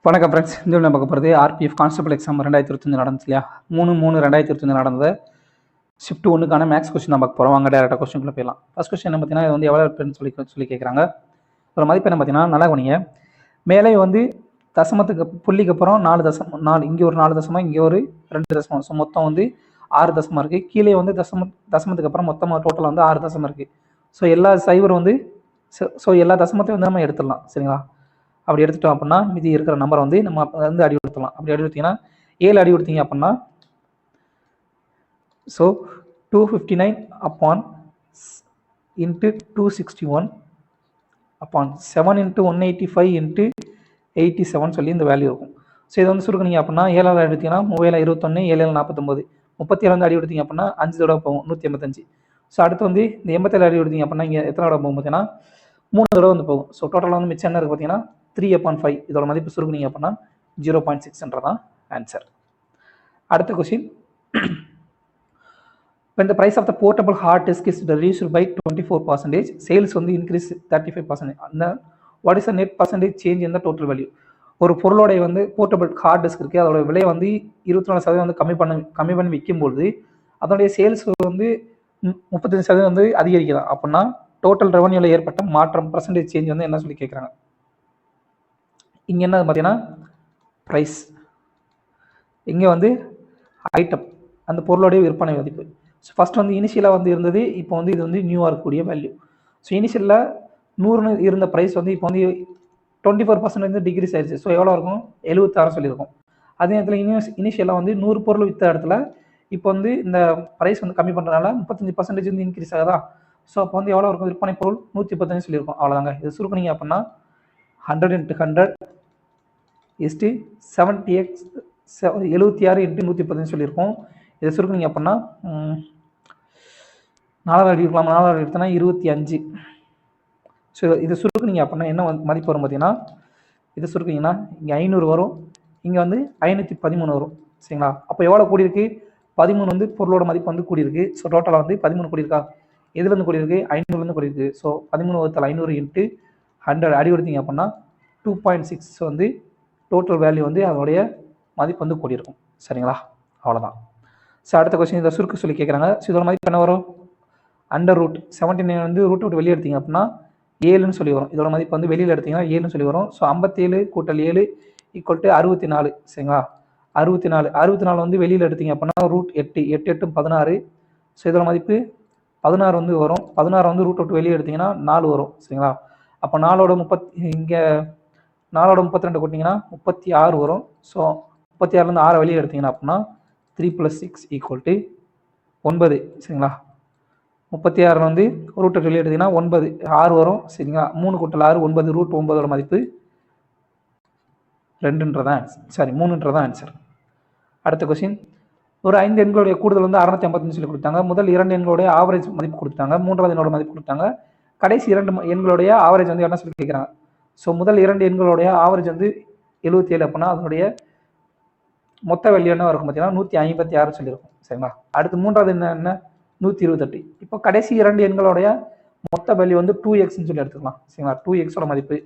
வணக்கம் ஃப்ரெண்ட்ஸ். இந்த நம்ம பார்க்க போகிறது ஆர்பிஎஃப் கான்ஸ்டபிள் எக்ஸாம் 2025 நடந்துச்சு இல்லையா? 3/3/2025 நடந்தது ஷிஃப்ட் 1க்கான மேக்ஸ் கொஸ்டின் தான் பார்க்க போகிறோம். வாங்க டேரெக்டாக கொஸ்டின்குள்ளே போயிடலாம். ஃபர்ஸ்ட் கொஸ்டின் என்ன பார்த்தீங்கன்னா, இது வந்து எவ்வளோ இருக்குன்னு சொல்லி கேட்குறாங்க. ஒரு மதிப்பு என்ன பார்த்தீங்கன்னா, நல்லா கவனிங்க. மேலே வந்து தசமத்துக்கு புள்ளிக்கு அப்புறம் 4 இங்கே ஒரு 4 தசமம், இங்கே ஒரு 2 தசமம். ஸோ மொத்தம் வந்து 6 தசமம் இருக்குது. கீழே வந்து தசமத்துக்கு அப்புறம் மொத்தமாக டோட்டல் வந்து 6 தசமம் இருக்குது. ஸோ எல்லா சைபர் வந்து எல்லா தசமத்தையும் வந்து நம்ம எடுத்துடலாம். சரிங்களா? அப்படி எடுத்துட்டோம் அப்படின்னா மீதி இருக்கிற நம்பர் வந்து நம்ம வந்து அடி கொடுத்துடலாம். அப்படி அடி கொடுத்தீங்கன்னா 7 அடி கொடுத்தீங்க அப்படின்னா so 259 upon into 261 upon 7 into 185 into 87 சொல்லி இந்த வேல்யூ இருக்கும். ஸோ இதை வந்து சுருக்குனீங்க அப்படின்னா 7 அடி எடுத்தீங்கன்னா 3021 7 49 37 வந்து அடி கொடுத்தீங்க அப்படின்னா 5 தடவை போகும் 185. ஸோ அடுத்து வந்து இந்த 87 அடி கொடுத்தீங்க அப்படின்னா இங்கே எத்தனை தடவை போகும் பார்த்தீங்கன்னா 3 தடவை வந்து போகும். ஸோ டோட்டலாக வந்து மிச்சம் என்ன இருக்குது பார்த்தீங்கன்னா 3/5. இதோட மதிப்பு சுருக்குனீங்க அப்படின்னா 0.6தான் ஆன்சர். அடுத்த question, when the price of the portable hard disk is reduced by 24%, sales வந்து increase 35%, and what is the net percentage change in the total value? ஒரு பொருளோடைய வந்து போர்ட்டபிள் ஹார்ட் டிஸ்க் இருக்குது, அதோட விலை வந்து 24% வந்து கம்மி பண்ணி விற்கும்போது அதோடைய சேல்ஸ் வந்து 35% வந்து அதிகரிக்கலாம். அப்படின்னா டோட்டல் ரெவன்யூவில் ஏற்பட்ட மாற்றம் பர்சன்டேஜ் சேஞ்ச் வந்து என்ன சொல்லி கேட்குறாங்க. இங்கே என்ன பார்த்தீங்கன்னா ப்ரைஸ், இங்கே வந்து ஐட்டம், அந்த பொருளுடைய விற்பனை மதிப்பு. ஸோ ஃபஸ்ட் வந்து இனிஷியலாக வந்து இருந்தது, இப்போ வந்து இது வந்து நியூவாக இருக்கக்கூடிய வேல்யூ. ஸோ இனிஷியலில் 100 இருந்த ப்ரைஸ் வந்து இப்போ வந்து 24% வந்து டிக்ரீஸ் ஆயிடுச்சு. ஸோ எவ்வளோ இருக்கும், 76 சொல்லியிருக்கும். அதே நேரத்தில் இனிஷியலாக வந்து 100 பொருள் விற்ற இடத்துல இப்போ வந்து இந்த ப்ரைஸ் வந்து கம்மி பண்ணுறதுனால 35% வந்து இன்க்ரீஸ் ஆகுதா. ஸோ அப்போ வந்து எவ்வளோ இருக்கும், விற்பனை பொருள் 135 சொல்லியிருக்கும். அவ்வளோதாங்க. இது சுருக்குனீங்க அப்படின்னா 100 into 100 இஸ்டு 70x 76 into 135 சொல்லியிருக்கோம். இதை சுருக்குனீங்க அப்படின்னா 4 அடி இருக்கலாம், 4 அடி எடுத்தோன்னா 25. ஸோ இதை சுருக்குனீங்க அப்படின்னா என்ன மதிப்பு வரும் பார்த்தீங்கன்னா, இதை சுருக்குனீங்கன்னா இங்கே 500 வரும், இங்கே வந்து 513 வரும். சரிங்களா? அப்போ எவ்வளோ கூடியிருக்கு, 13 வந்து பொருளோட மதிப்பு வந்து கூடியிருக்கு. ஸோ டோட்டலாக வந்து 13 கூடியிருக்கா. எதுலேருந்து கூடியிருக்கு, 500லேருந்து கூடியிருக்கு. ஸோ 13/500 into 100 அடி கொடுத்தீங்க அப்படின்னா 2.6 வந்து டோட்டல் வேல்யூ வந்து அதோடைய மதிப்பு வந்து கூடியிருக்கும். சரிங்களா? அவ்வளோதான். ஸோ அடுத்த கொஸ்டின் இதை சுருக்கு சொல்லி கேட்குறாங்க. ஸோ இதோட மதிப்பு என்ன வரும், அண்டர் ரூட் 79 வந்து ரூட் விட்டு வெளியே எடுத்தீங்க அப்படின்னா 7ன்னு சொல்லி வரும். இதோட மதிப்பு வந்து வெளியில் எடுத்தீங்கன்னா 7ன்னு சொல்லி வரும். ஸோ 57 கூட்டல் 7 ஈக்குவல் டு 64. சரிங்களா? 64 வந்து வெளியில் எடுத்தீங்க அப்படின்னா ரூட் 8 8 8 16. ஸோ இதோட மதிப்பு 16 வந்து வரும். 16 வந்து ரூட் விட்டு வெளியே எடுத்தீங்கன்னா 4 வரும். சரிங்களா? அப்போ 4 இங்கே 4 32 கூட்டிங்கன்னா 36 வரும். ஸோ 36லேருந்து 6 வெளியே எடுத்தீங்கன்னா அப்படின்னா 3 + 6 = 9. சரிங்களா? 36 வந்து ரூட் வெளியே எடுத்தீங்கன்னா 9 6 வரும். சரிங்களா? 3 கூட்டல் 6 9, ரூட் 9ஓட மதிப்பு 2ன்றதான் சாரி 3ன்றதான் ஆன்சர். அடுத்த கொஸ்டின், ஒரு 5 எண்களுடைய கூடுதல் வந்து 655 சொல்லி கொடுத்தாங்க. முதல் 2 எண்களுடைய ஆவரேஜ் மதிப்பு கொடுத்தாங்க, 3வது எண்ணோட மதிப்பு கொடுத்தாங்க. கடைசி 2 எண்களுடைய ஆவரேஜ் வந்து என்ன சொல்லி கேட்குறாங்க. ஸோ முதல் 2 எண்களுடைய ஆவரேஜ் வந்து 77 அப்படின்னா அதனுடைய மொத்த வேல்யூ என்ன இருக்கும் பார்த்தீங்கன்னா 156 சொல்லியிருக்கும். சரிங்களா? அடுத்து 3வது என்ன 128. இப்போ கடைசி 2 எண்களுடைய மொத்த வேல்யூ வந்து 2xன்னு சொல்லி எடுத்துக்கலாம். சரிங்களா? 2xோட மதிப்பு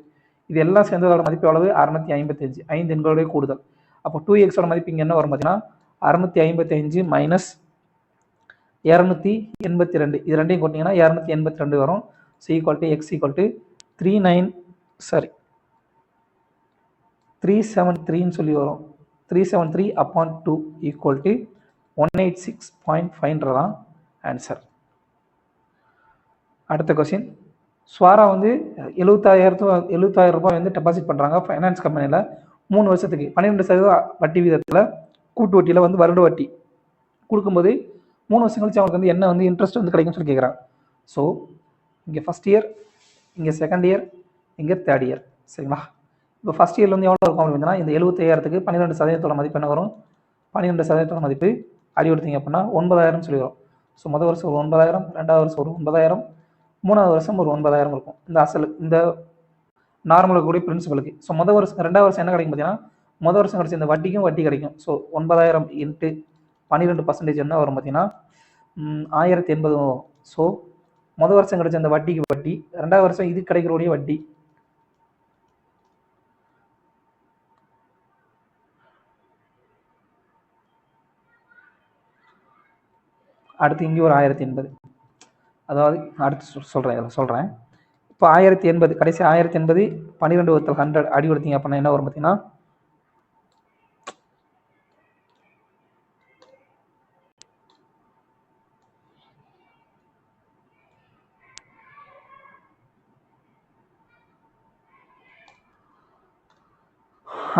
இது எல்லாம் சேர்ந்ததோட மதிப்பு எவ்வளவு, 655. 5 எண்களுடைய கூடுதல். அப்போ 2xோட மதிப்பு இங்கே என்ன வரும் பார்த்தீங்கன்னா 655 மைனஸ் 282. இது ரெண்டையும் கூட்டிங்கன்னா 282 வரும். So equal to x equal to 373ன்னு சொல்லி வரும். 373 upon 2 ஈக்குவல் டு 186.5ன்றதான் ஆன்சர். அடுத்த கொஸ்டின், ஸ்வாரா வந்து 70,000 ரூபாய் வந்து டெபாசிட் பண்ணுறாங்க ஃபைனான்ஸ் கம்பெனியில் 3 வருஷத்துக்கு 12% வட்டி வீதத்தில் கூட்டு வட்டியில் வந்து வருட வட்டி கொடுக்கும்போது 3 வருஷம் கழிச்சு அவங்களுக்கு வந்து என்ன வந்து இன்ட்ரெஸ்ட் வந்து கிடைக்கும்னு சொல்லி கேட்குறாங்க. ஸோ இங்கே ஃபஸ்ட் இயர், இங்கே செகண்ட் இயர், இங்கே தேர்ட் இயர். சரிங்களா? இப்போ ஃபஸ்ட் இயரில் வந்து எவ்வளோ இருக்கும் அப்படின்னா இந்த 75,000க்கு 12% மதிப்பு என்ன வரும், 12% மதிப்பு அடி கொடுத்தீங்க அப்படின்னா 9,000 சொல்லி வரும். ஸோ முதல் வருஷம் ஒரு 9,000, 2வது வருஷம் ஒரு 9,000, 3வது வருஷம் ஒரு 9,000 இருக்கும். இந்த அசல் இந்த நார்மலுக்கு கூடிய பிரின்சிபலுக்கு. ஸோ முதல் வருஷம் 2வது வருஷம் என்ன கிடைக்கும் பார்த்தீங்கன்னா முதல் வருஷம் கிடைச்ச இந்த வட்டிக்கும் வட்டி கிடைக்கும். ஸோ 9,000 இன்ட்டு 12% என்ன வரும் பார்த்தீங்கன்னா 1080 வரும். ஸோ முதல் வருஷம் கிடைச்ச அந்த வட்டிக்கு வட்டி, 2வது வருஷம் இது கிடைக்கிறோடைய வட்டி அடுத்து இங்கே ஒரு 1080. அதாவது அடுத்து சொல்கிறேன் இப்போ 1080 கடைசி 1080 12 வகுத்தல் 100 அடி கொடுத்தீங்க அப்படின்னா என்ன வரும் பார்த்தீங்கன்னா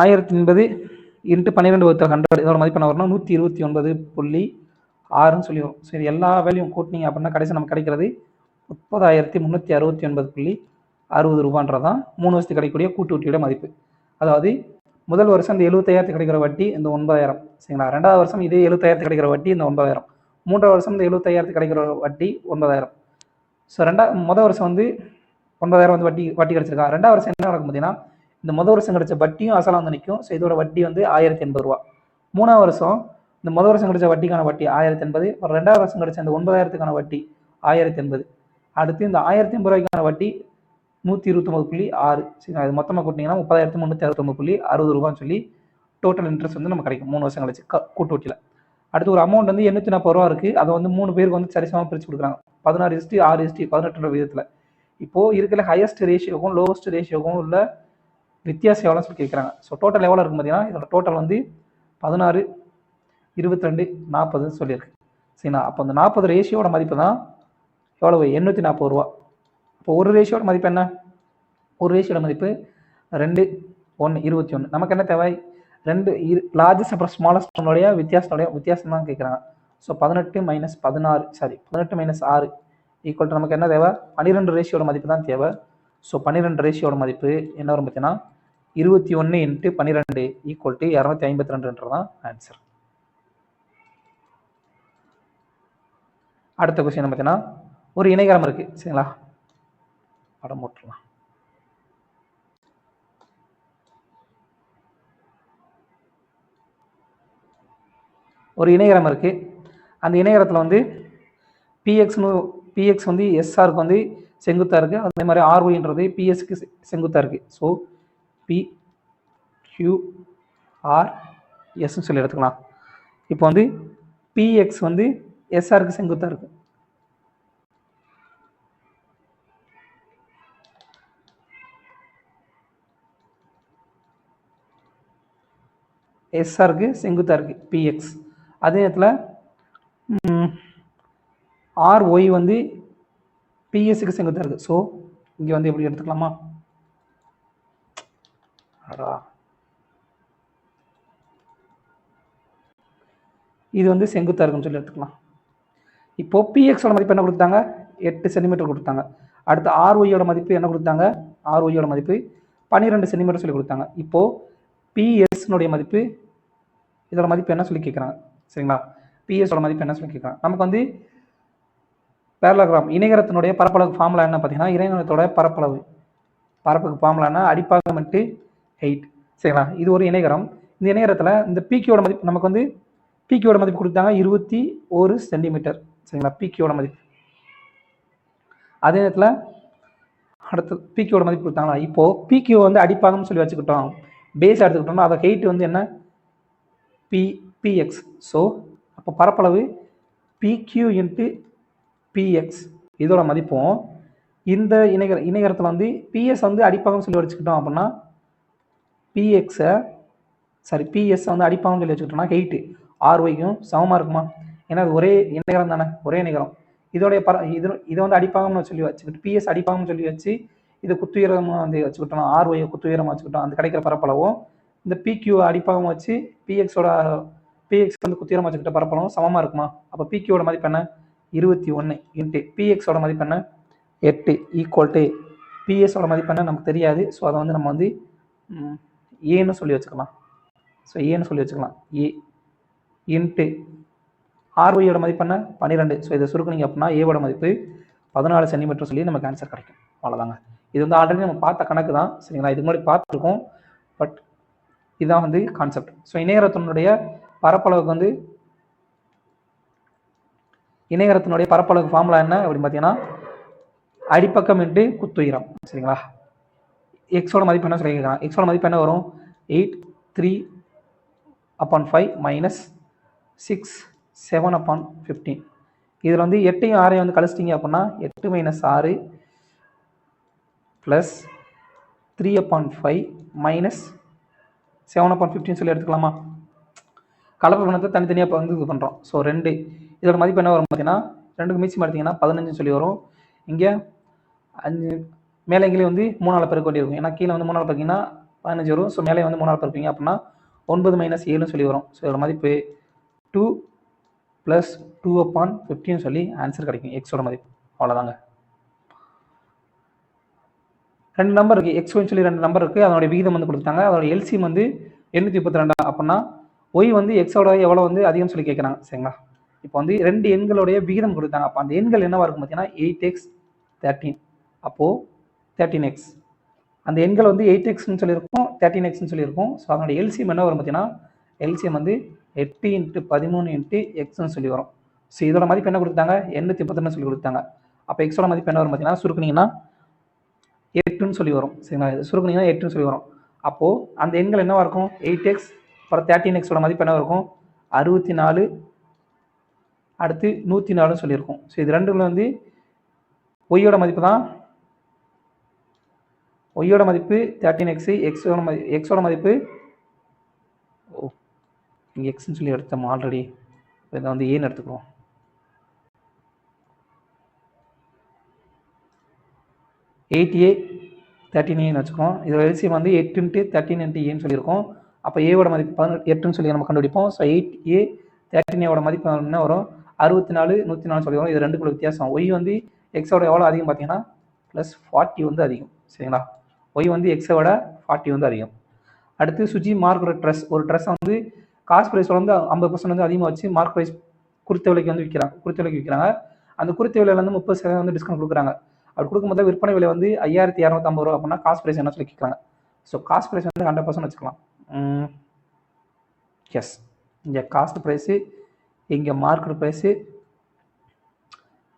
1080 இன்ட்டு 12 வகுத்தல் 100 இதோட மதிப்பு என்ன வரும்னா 129.6ன்னு சொல்லி வரும். சரி, எல்லா வேல்யூம் கூட்டினீங்க அப்படின்னா கடைசி நமக்கு கிடைக்கிறது 30,369.60 ரூபான்றதான் 3 வருஷத்துக்கு கிடைக்கக்கூடிய கூட்டு வட்டியோட மதிப்பு. அதாவது முதல் வருஷம் இந்த 75,000 கிடைக்கிற வட்டி இந்த 9,000 சரிங்களா. ரெண்டாவது வருஷம் இதே 75,000 கிடைக்கிற வட்டி இந்த 9,000. மூன்றாவது வருஷம் இந்த 75,000 கிடைக்கிற வட்டி 9,000. ஸோ முதல் வருஷம் வந்து 9,000 வந்து வட்டி கிடைச்சிருக்கா. ரெண்டாவது வருஷம் என்ன நடக்கும் பார்த்தீங்கன்னா இந்த முதல் வருஷம் கிடைச்ச வட்டியும் அசலாக வந்து நிற்கும். ஸோ இதோட வட்டி வந்து 1080 ரூபா. மூணாவது வருஷம் இந்த முதல் வருஷம் கிடைச்ச வட்டிக்கான வட்டி 1080. ரெண்டாவது வருஷம் கிடைச்ச இந்த 9,000க்கான வட்டி 1080. அடுத்து இந்த 1080 ரூபாய்க்கான வட்டி 129.6. சரி, அது மொத்தமாக கூட்டிங்கன்னா 30,369.60 ரூபான்னு சொல்லி டோட்டல் இன்ட்ரெஸ்ட் வந்து நம்ம கிடைக்கும் 3 வருஷம் கழிச்சு கூட்டு வட்டியில். அடுத்து ஒரு அமௌண்ட் வந்து 840 ரூபா இருக்குது. அதை வந்து 3 பேருக்கு வந்து சரிசமாக பிரித்து கொடுக்குறாங்க 16:6:18 விதத்தில். இப்போது இருக்கிற ஹையஸ்ட் ரேஷியோக்கும் லோவஸ்ட் ரேஷியோக்கும் உள்ள வித்தியாசம் எவ்வளோன்னு சொல்லி கேட்குறாங்க. ஸோ டோட்டல் எவ்வளோ இருக்கும் பார்த்தீங்கன்னா இதோட டோட்டல் வந்து 16, 22, 40 சொல்லியிருக்கு. சரிங்களா. அப்போ அந்த 40 ரேஷியோட மதிப்பு தான் எவ்வளவு 840 ரூபா. இப்போ ஒரு ரேஷியோட மதிப்பு என்ன? ஒரு ரேஷியோட மதிப்பு 2, 1, 21. நமக்கு என்ன தேவை? 2 லார்ஜஸ்ட் அப்புறம் ஸ்மாலஸ்டோடைய வித்தியாசம் தான் கேட்குறாங்க. ஸோ 18 - 6 ஈக்குவல் டு நமக்கு என்ன தேவை? 12 ரேஷியோட மதிப்பு தான் தேவை. ஸோ 12 ரேஷியோட மதிப்பு என்ன வரும் பார்த்தீங்கன்னா 21 × 12 ஈக்குவல் டு 252தான் ஆன்சர். அடுத்த கொஸ்டின் பார்த்தீங்கன்னா ஒரு இணைகரம் இருக்கு சரிங்களா. படம் போட்டுடலாம். ஒரு இணைகரம் இருக்கு. அந்த இணைகரத்தில் வந்து பிஎக்ஸ் வந்து எஸ்ஆருக்கு வந்து செங்குத்தா இருக்கு. அதே மாதிரி ஆர்ஒய்ன்றது பிஎஸ்க்கு செங்குத்தா இருக்கு. ஸோ PQRSன்னு சொல்லி எடுத்துக்கலாம். இப்போ வந்து பிஎக்ஸ் வந்து எஸ்ஆருக்கு செங்குத்தா இருக்கு. எஸ்ஆருக்கு செங்குத்தா இருக்கு பிஎக்ஸ். அதே நேரத்தில் ஆர்ஒய் வந்து பிஎஸ்க்கு செங்குத்தா இருக்கு. ஸோ இங்கே வந்து எப்படி எடுத்துக்கலாமா? இது வந்து செங்குத்தா இருக்குன்னு சொல்லி எடுத்துக்கலாம். இப்போ பிஎக்ஸோட மதிப்பு என்ன கொடுத்தாங்க? 8 சென்டிமீட்டர் கொடுத்தாங்க. அடுத்து ஆர்ஒய்யோட மதிப்பு என்ன கொடுத்தாங்க? ஆர்ஒய்யோட மதிப்பு 12 சென்டிமீட்டர் சொல்லி கொடுத்தாங்க. இப்போ பிஎஸ்னுடைய மதிப்பு இதோட மதிப்பு என்ன சொல்லி கேட்குறாங்க சரிங்களா. பிஎஸோட மதிப்பு என்ன சொல்லி கேட்குறாங்க. நமக்கு வந்து பேரலோகிராம் இணைகரத்தினுடைய பரப்பளவு ஃபார்முலா என்ன பார்த்தீங்கன்னா இணைகரத்தோட பரப்புக்கு ஃபார்முலா என்ன? அடிப்பாகம் × 8 சரிங்களா. இது ஒரு இணைகரம். இந்த இணைகரத்தில் இந்த பிக்யூவோட மதிப்பு நமக்கு வந்து பிக்யூவோட மதிப்பு கொடுத்தாங்க 21 சென்டிமீட்டர் சரிங்களா. பிக்யூவோட மதிப்பு. அதே நேரத்தில் அடுத்து பிக்யூவோட மதிப்பு கொடுத்தாங்களா. இப்போது பிக்யூ வந்து அடிப்பாகம்னு சொல்லி வச்சுக்கிட்டோம், பேஸ் எடுத்துக்கிட்டோம்னா அதை ஹெயிட் வந்து என்ன? பிஎக்ஸ். ஸோ அப்போ பரப்பளவு பிக்யூ × பிஎக்ஸ் இதோட மதிப்பும் இந்த இணைகரத்தில் வந்து பிஎஸ் வந்து அடிப்பாகம் சொல்லி வச்சுக்கிட்டோம் அப்படின்னா பிஎஸ் வந்து அடிப்பாகம் சொல்லி வச்சுக்கிட்டோம்னா ஹெயிட் ஆர்ஒய்க்கும் சமமாக இருக்குமா? ஏன்னா அது ஒரே இணைகரம் தானே, ஒரே இணைகரம். இதோடைய இதை வந்து அடிப்பாகம்னு சொல்லி வச்சுக்கிட்டு பிஎஸ் அடிப்பாகம்னு சொல்லி வச்சு இதை குத்துயரமாக வந்து வச்சுக்கிட்டோம், ஆர்ஒய்யை குத்துயரமாக வச்சுக்கிட்டோம். அந்த கிடைக்கிற பரப்பளவும் இந்த பிக்யூ அடிப்பாகம் வச்சு பிஎக்ஸ் வந்து குத்துயரமாக வச்சுக்கிட்ட பரப்பளவும் சமமாக இருக்குமா? அப்போ பிக்யூவோட மதிப்பு என்ன? 21 × பிஎக்ஸோட மதிப்பு என்ன? 8 ஈக்குவல் டு பிஎஸோட மதிப்பு என்ன நமக்கு தெரியாது. ஸோ அதை வந்து நம்ம வந்து ஏன்னு சொல்லி வச்சுக்கலாம். ஏ × ஆர்ஒய்யோட மதிப்பு என்ன? 12. ஸோ இதை சுருக்குனீங்க அப்படின்னா ஏவோட மதிப்பு 14 சென்டிமீட்டர் சொல்லி நமக்கு ஆன்சர் கிடைக்கும். அவ்வளோதாங்க. இது வந்து ஆல்ரெடி நம்ம பார்த்த கணக்கு தான் சரிங்களா. இதுக்கு முன்னாடி பார்த்துருக்கோம், பட் இதுதான் வந்து கான்செப்ட். ஸோ இணைகரத்தினுடைய பரப்பளவுக்கு ஃபார்முலா என்ன அப்படின்னு பார்த்தீங்கன்னா அடிப்பக்கம் × குத்துயரம் சரிங்களா. எக்ஸோட மதிப்பு என்ன சொல்லியிருக்காங்க? எக்ஸோட மதிப்பு என்ன வரும்? 8/3/5 - 6/7/15 இதில் வந்து 8ஐயும் 6ஐயும் வந்து கழிச்சிட்டிங்க அப்படின்னா 8 - 6 ப்ளஸ் 3/5 மைனஸ் 7/15 சொல்லி எடுத்துக்கலாமா? கலப்பு பின்னத்தை தனித்தனியாக இப்போ வந்து இது பண்ணுறோம். ஸோ 2 இதோட மதிப்பு என்ன வரும் பார்த்தீங்கன்னா 2க்கு மிச்சம் எடுத்திங்கன்னா 15 சொல்லி வரும். இங்கே 5 மேலே கீழே வந்து 3ஆல் பெருக்க வேண்டியிருக்கும். ஏன்னா கீழே வந்து 3ஆல் பெருக்கிங்கன்னா 15 வரும். ஸோ மேலே வந்து 3ஆல் பெருக்கிங்க அப்படின்னா 9 - 7 சொல்லி வரும். ஸோ இதோட மதிப்பு 2 + 2/15 சொல்லி ஆன்சர் கிடைக்கும். எக்ஸோட மதிப்பு அவ்வளோதாங்க. 2 நம்பர் இருக்குது. எக்ஸ்ஒய்னு சொல்லி 2 நம்பர் இருக்குது. அதனுடைய விகிதம் வந்து கொடுத்துட்டாங்க. அதோட எல்சிஎம் வந்து 832 அப்படின்னா ஒய் வந்து எக்ஸோட எவ்வளோ வந்து அதிகம் சொல்லி கேட்குறாங்க. சரிங்களா? இப்போ வந்து 2 எண்களுடைய விகிதம் கொடுத்தாங்க. அப்போ அந்த எண்கள் என்னவா இருக்கும் பார்த்தீங்கன்னா 8x 13 அப்போது 13x. அந்த எண்கள் வந்து 8xன்னு சொல்லியிருக்கோம் 13xன்னு சொல்லியிருக்கோம். ஸோ அதனுடைய எல்சிஎம் என்ன வரும் பார்த்தீங்கன்னா எல்சிஎம் வந்து 8 × 13 × எக்ஸ்ன்னு சொல்லி வரும். ஸோ இதோட மதிப்பு என்ன கொடுத்தாங்க 832 சொல்லி கொடுத்தாங்க. அப்போ எக்ஸோட மதிப்பு என்ன வரும் பார்த்தீங்கன்னா சுருக்குனீங்கன்னா 8ன்னு சொல்லி வரும். சரிங்களா? இது சுருக்குனீங்கன்னா 8ன்னு சொல்லி வரும். அப்போது அந்த எண்கள் என்னவா இருக்கும் 8x அப்புறம் 13xோட மதிப்பு என்ன இருக்கும் 64 அடுத்து 104 சொல்லியிருக்கும். ஸோ இது ரெண்டுல வந்து ஒய்யோட மதிப்பு தான் ஒய்யோட மதிப்பு 13x எக்ஸோட மதிப்பு இங்கே எக்ஸ்ன்னு சொல்லி எடுத்தோம் ஆல்ரெடி. இதை வந்து ஏன்னு எடுத்துக்கிறோம். A 13 வச்சுக்கோம். இதோட எல்சிஎம் வந்து 8 × 13 × ஏன்னு சொல்லியிருக்கோம். அப்போ ஏவோட மதிப்பு 8ன்னு சொல்லி நம்ம கண்டுபிடிப்போம். ஸோ 8A 13 மதிப்பு என்ன வரும் 64 104 சொல்லி வரும். இது ரெண்டுக்குள்ள வித்தியாசம். ஒய் வந்து எக்ஸோட எவ்வளோ அதிகம் பார்த்தீங்கன்னா +40 வந்து அதிகம். சரிங்களா? ஒய் வந்து எக்ஸை விட 40 வந்து அதிகம். அடுத்து சுஜி மார்க் ஒரு ட்ரெஸ்ஸை வந்து காஸ்ட் ப்ரைஸோட வந்து 50% வந்து அதிகமாக வச்சு மார்க் ப்ரைஸ் குறித்த விலைக்கு வந்து விற்கிறாங்க. அந்த குறித்த விலையில வந்து 30% வந்து டிஸ்கவுண்ட் கொடுக்குறாங்க. அப்படி கொடுக்கும்போது விற்பனை விலை வந்து 5250 ரூபா அப்படின்னா காஸ்ட் ப்ரைஸ் என்ன சொல்லி கேட்குறாங்க. ஸோ காஸ்ட் ப்ரைஸ் வந்து 100% வச்சுக்கலாம். எஸ், இங்கே காஸ்ட் ப்ரைஸு இங்கே மார்க்கெட் ப்ரைஸு